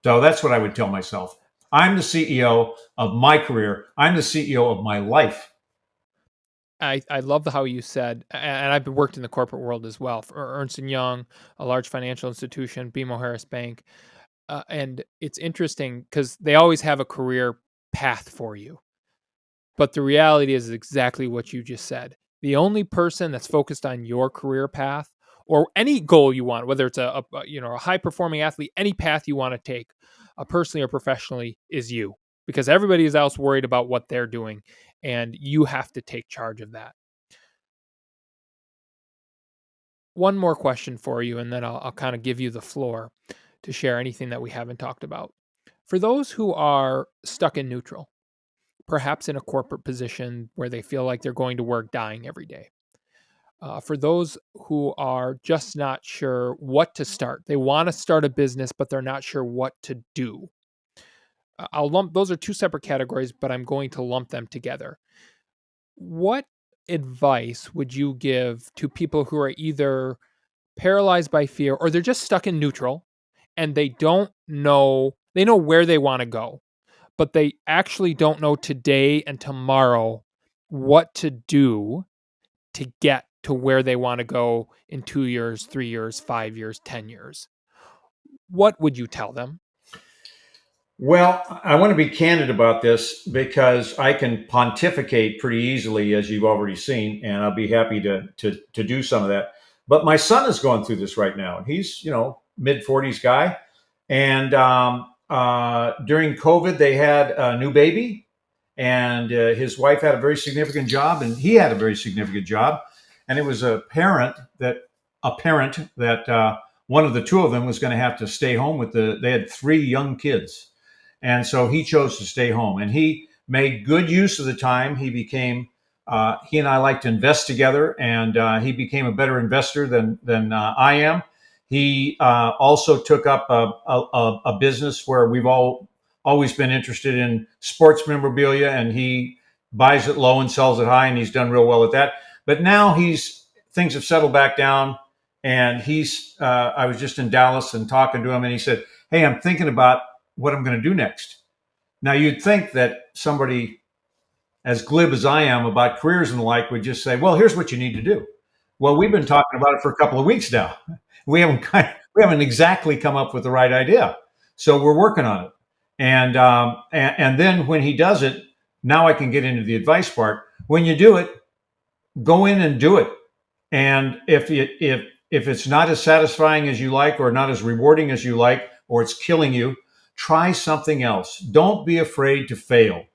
So that's what I would tell myself. I'm the CEO of my career. I'm the CEO of my life. I love how you said, and I've worked in the corporate world as well, for Ernst & Young, a large financial institution, BMO Harris Bank. And it's interesting because they always have a career path for you. But the reality is exactly what you just said. The only person that's focused on your career path or any goal you want, whether it's a high performing athlete, any path you want to take, personally or professionally, is you, because everybody else worried about what they're doing, and you have to take charge of that. One more question for you, and then I'll kind of give you the floor to share anything that we haven't talked about. For those who are stuck in neutral, perhaps in a corporate position where they feel like they're going to work dying every day. For those who are just not sure what to start, they want to start a business, but they're not sure what to do. I'll lump those are two separate categories, but I'm going to lump them together. What advice would you give to people who are either paralyzed by fear or they're just stuck in neutral and they know where they want to go, but they actually don't know today and tomorrow what to do to get to where they want to go in 2 years, 3 years, 5 years, 10 years? What would you tell them? Well, I want to be candid about this because I can pontificate pretty easily, as you've already seen, and I'll be happy to do some of that. But my son is going through this right now, and he's mid-40s guy, and during COVID they had a new baby, and his wife had a very significant job, and he had a very significant job, and it was apparent that one of the two of them was going to have to stay home with they had 3 young kids. And so he chose to stay home, and he made good use of the time. He and I like to invest together, and he became a better investor than I am. He also took up a business where we've always been interested in sports memorabilia, and he buys it low and sells it high, and he's done real well at that. But now things have settled back down, and I was just in Dallas and talking to him, and he said, "Hey, I'm thinking about what I'm going to do next." Now, you'd think that somebody as glib as I am about careers and the like would just say, "Well, here's what you need to do." Well, we've been talking about it for a couple of weeks now. We haven't exactly come up with the right idea, so we're working on it. And then when he does it, now I can get into the advice part. When you do it, go in and do it. And if it's not as satisfying as you like, or not as rewarding as you like, or it's killing you, try something else. Don't be afraid to fail.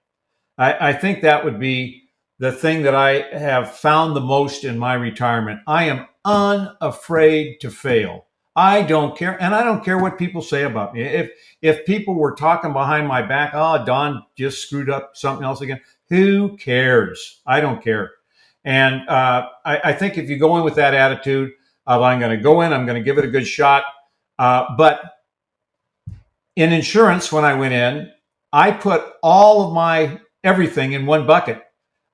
I think that would be the thing that I have found the most in my retirement. I am unafraid to fail. I don't care. And I don't care what people say about me. If people were talking behind my back, "Oh, Don just screwed up something else again," who cares? I don't care. And I think if you go in with that attitude of, "I'm going to go in, I'm going to give it a good shot," but in insurance, when I went in, I put all of my everything in one bucket.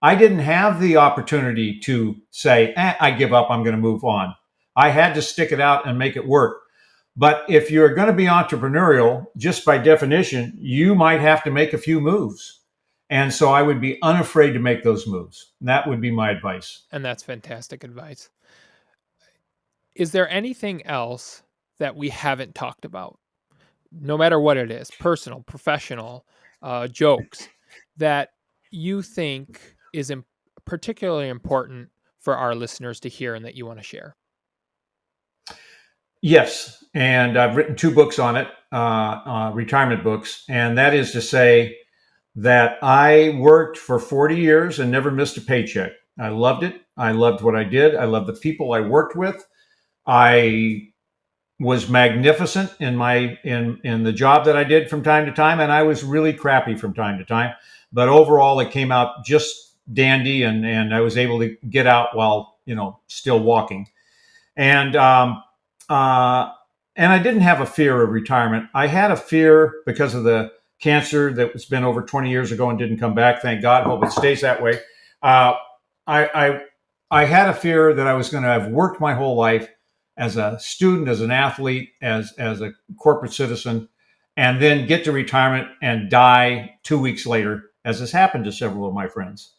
I didn't have the opportunity to say, "I give up, I'm going to move on." I had to stick it out and make it work. But if you're going to be entrepreneurial, just by definition, you might have to make a few moves. And so I would be unafraid to make those moves. And that would be my advice. And that's fantastic advice. Is there anything else that we haven't talked about, no matter what it is, personal, professional, jokes, that you think is particularly important for our listeners to hear and that you want to share? Yes. And I've written 2 books on it, retirement books. And that is to say that I worked for 40 years and never missed a paycheck. I loved it. I loved what I did. I loved the people I worked with. I was magnificent in the job that I did from time to time, and I was really crappy from time to time. But overall, it came out just dandy, and I was able to get out while still walking. And and I didn't have a fear of retirement. I had a fear because of the cancer that was been over 20 years ago and didn't come back. Thank God. Hope it stays that way. I had a fear that I was going to have worked my whole life as a student, as an athlete, as a corporate citizen, and then get to retirement and die 2 weeks later, as has happened to several of my friends.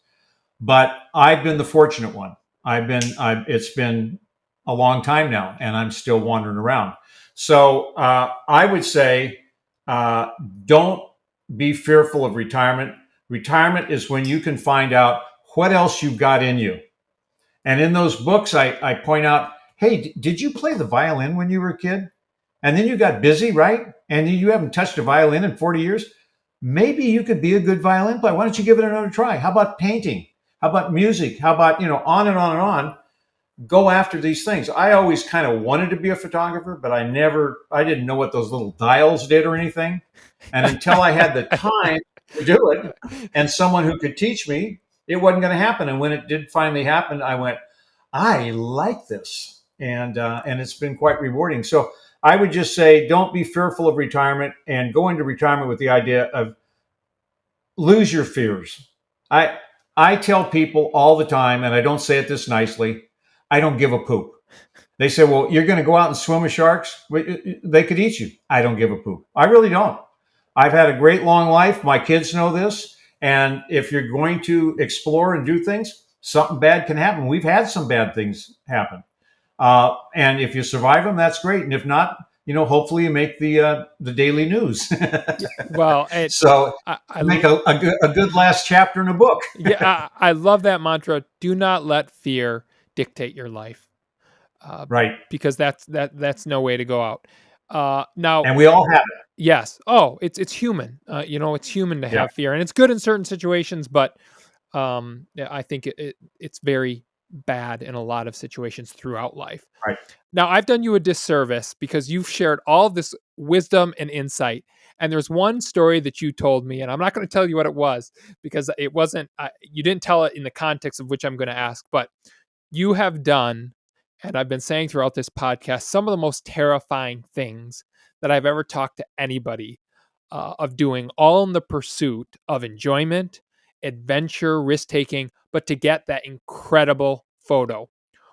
But I've been the fortunate one. It's been a long time now, and I'm still wandering around. So I would say, don't be fearful of retirement. Retirement is when you can find out what else you've got in you. And in those books, I point out, hey, did you play the violin when you were a kid? And then you got busy, right? And you haven't touched a violin in 40 years. Maybe you could be a good violin player. Why don't you give it another try? How about painting? How about music? How about, on and on and on. Go after these things. I always kind of wanted to be a photographer, but I didn't know what those little dials did or anything. And until I had the time to do it and someone who could teach me, it wasn't going to happen. And when it did finally happen, I went, I like this. And it's been quite rewarding. So I would just say, don't be fearful of retirement, and go into retirement with the idea of lose your fears. I tell people all the time, and I don't say it this nicely, I don't give a poop. They say, well, you're going to go out and swim with sharks? They could eat you. I don't give a poop. I really don't. I've had a great long life. My kids know this. And if you're going to explore and do things, something bad can happen. We've had some bad things happen. And if you survive them, that's great. And if not, hopefully you make the daily news. Well, so I make a good last chapter in a book. Yeah, I love that mantra. Do not let fear dictate your life. Right. Because that's no way to go out. Now, and we all have it. Yes. Oh, it's human. It's human to have fear, and it's good in certain situations, but I think it's very bad in a lot of situations throughout life. Right. Now, I've done you a disservice because you've shared all this wisdom and insight, and there's one story that you told me, and I'm not going to tell you what it was because it wasn't. You didn't tell it in the context of which I'm going to ask, but you have done, and I've been saying throughout this podcast, some of the most terrifying things that I've ever talked to anybody of doing, all in the pursuit of enjoyment, adventure, risk-taking, but to get that incredible photo.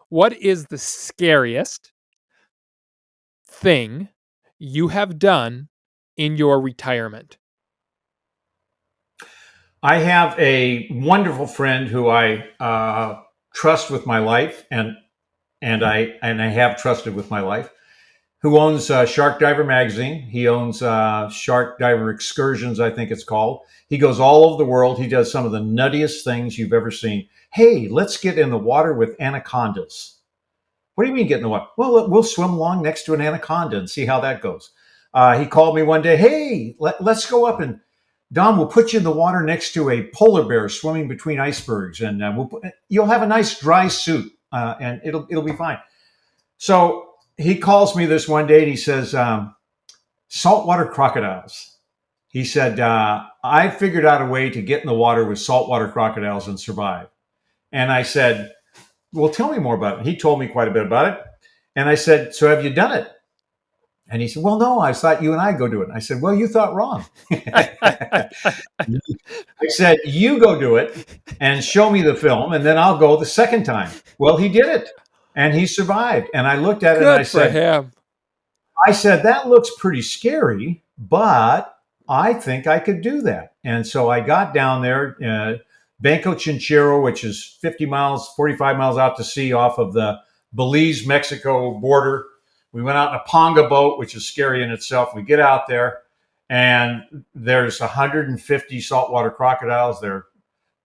What is the scariest thing you have done in your retirement? I have a wonderful friend who I trust with my life, and I have trusted with my life, who owns Shark Diver magazine. He owns Shark Diver Excursions, I think it's called. He goes all over the world. He does some of the nuttiest things you've ever seen. Hey, let's get in the water with anacondas. What do you mean get in the water? Well, we'll swim along next to an anaconda and see how that goes. He called me one day. Hey, let's go up and Don, we'll put you in the water next to a polar bear swimming between icebergs, and you'll have a nice dry suit, and it'll be fine. So he calls me this one day and he says, saltwater crocodiles. He said, I figured out a way to get in the water with saltwater crocodiles and survive. And I said, well, tell me more about it. He told me quite a bit about it. And I said, so have you done it? And he said, well, no, I thought you and I go do it. I said, well, you thought wrong. I said, you go do it and show me the film, and then I'll go the second time. Well, he did it, and he survived. And I looked at it, and I said, that looks pretty scary, but I think I could do that. And so I got down there, Banco Chinchero, which is 45 miles out to sea off of the Belize-Mexico border. We went out in a ponga boat, which is scary in itself. We get out there, and there's 150 saltwater crocodiles. They're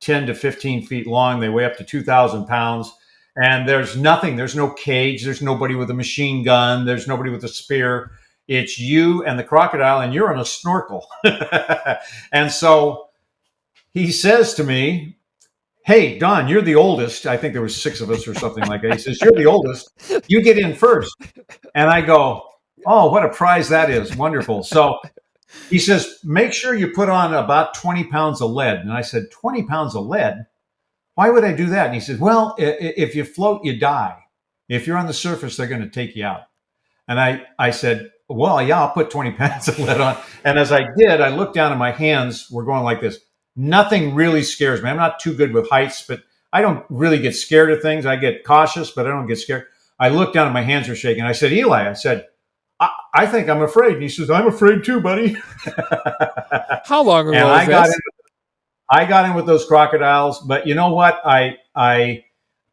10 to 15 feet long. They weigh up to 2,000 pounds. And there's nothing. There's no cage. There's nobody with a machine gun. There's nobody with a spear. It's you and the crocodile, and you're on a snorkel. And so he says to me, hey, Don, you're the oldest. I think there was 6 of us or something like that. He says, you're the oldest. You get in first. And I go, oh, what a prize that is. Wonderful. So he says, make sure you put on about 20 pounds of lead. And I said, 20 pounds of lead? Why would I do that? And he says, well, if you float, you die. If you're on the surface, they're going to take you out. And I said, well, yeah, I'll put 20 pounds of lead on. And as I did, I looked down and my hands were going like this. Nothing really scares me. I'm not too good with heights, but I don't really get scared of things. I get cautious, but I don't get scared. I looked down and my hands were shaking. I said, Eli, I think I'm afraid. And he says, I'm afraid too, buddy. How long ago and was this? I got in with those crocodiles, but you know what? I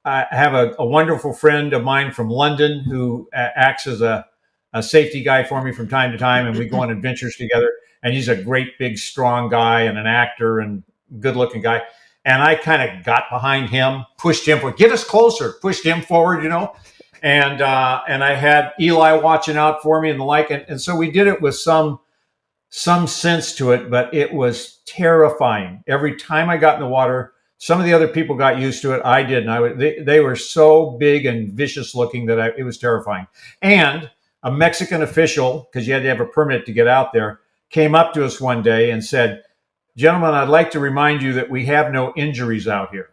have a wonderful friend of mine from London who acts as a safety guy for me from time to time, and we go on adventures together. And he's a great, big, strong guy and an actor, and good looking guy. And I kind of got behind him, pushed him, get us closer, pushed him forward, and I had Eli watching out for me and the like. And so we did it with some sense to it, but it was terrifying. Every time I got in the water, some of the other people got used to it. I didn't. They were so big and vicious looking that it was terrifying. And a Mexican official, because you had to have a permit to get out there, came up to us one day and said, "Gentlemen, I'd like to remind you that we have no injuries out here."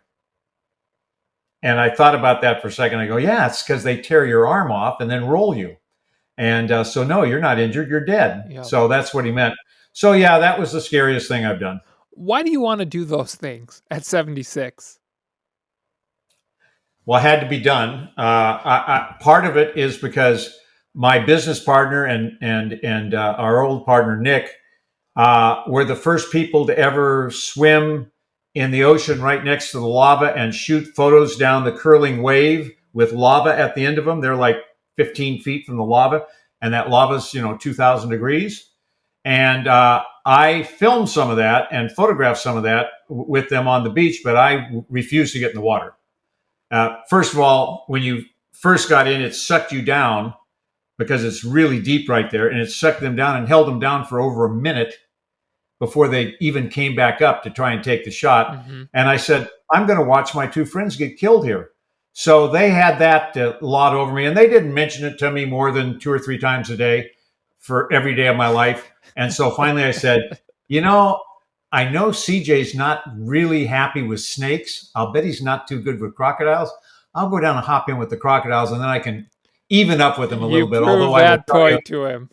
And I thought about that for a second. I go, yeah, it's because they tear your arm off and then roll you. And so, no, you're not injured. You're dead. Yep. So that's what he meant. So, yeah, that was the scariest thing I've done. Why do you want to do those things at 76? Well, it had to be done. Part of it is because my business partner and our old partner, Nick, were the first people to ever swim in the ocean right next to the lava and shoot photos down the curling wave with lava at the end of them. They're like 15 feet from the lava, and that lava's 2,000 degrees. And I filmed some of that and photographed some of that with them on the beach, but I refused to get in the water. First of all, when you first got in, it sucked you down because it's really deep right there, and it sucked them down and held them down for over a minute before they even came back up to try and take the shot. Mm-hmm. And I said, I'm going to watch my two friends get killed here. So they had that lot over me, and they didn't mention it to me more than 2 or 3 times a day for every day of my life. And so finally I said, I know CJ's not really happy with snakes. I'll bet he's not too good with crocodiles. I'll go down and hop in with the crocodiles, and then I can even up with him a little bit. Although that point to him.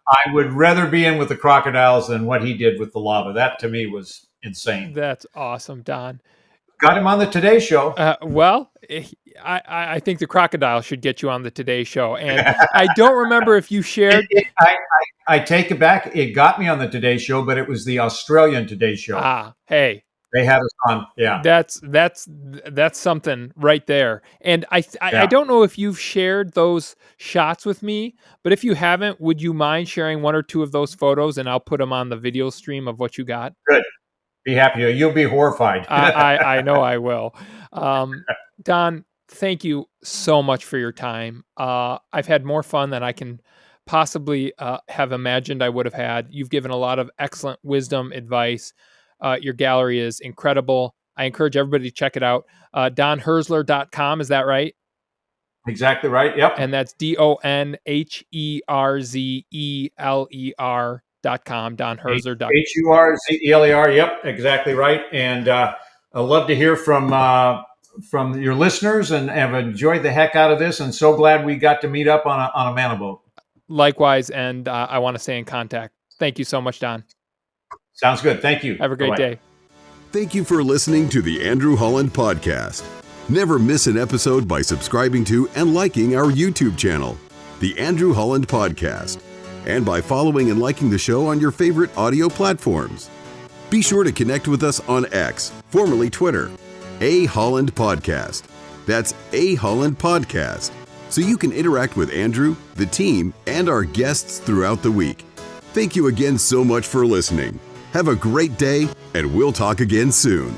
I would rather be in with the crocodiles than what he did with the lava. That to me was insane. That's awesome, Don. Got him on the Today Show. Well, I think the crocodile should get you on the Today Show. And I don't remember if you shared. I take it back. It got me on the Today Show, but it was the Australian Today Show. Hey. They had us on. Yeah. That's something right there. And I don't know if you've shared those shots with me, but if you haven't, would you mind sharing 1 or 2 of those photos, and I'll put them on the video stream of what you got? Good. Be happy. You'll be horrified. I know I will. Don, thank you so much for your time. I've had more fun than I can possibly have imagined I would have had. You've given a lot of excellent wisdom, advice. Your gallery is incredible. I encourage everybody to check it out. DonHurzeler.com, is that right? Exactly right. Yep. And that's DonHerzeler.com, DonHurzeler.com. HURZELER. Yep, exactly right. And I love to hear from your listeners, and have enjoyed the heck out of this, and so glad we got to meet up on a Maniboat. Likewise, and I want to stay in contact. Thank you so much, Don. Sounds good. Thank you. Have a great day. Thank you for listening to the Andrew Holland Podcast. Never miss an episode by subscribing to and liking our YouTube channel, The Andrew Holland Podcast, and by following and liking the show on your favorite audio platforms. Be sure to connect with us on X, formerly Twitter, A Holland Podcast. That's A Holland Podcast, so you can interact with Andrew, the team, and our guests throughout the week. Thank you again so much for listening. Have a great day, and we'll talk again soon.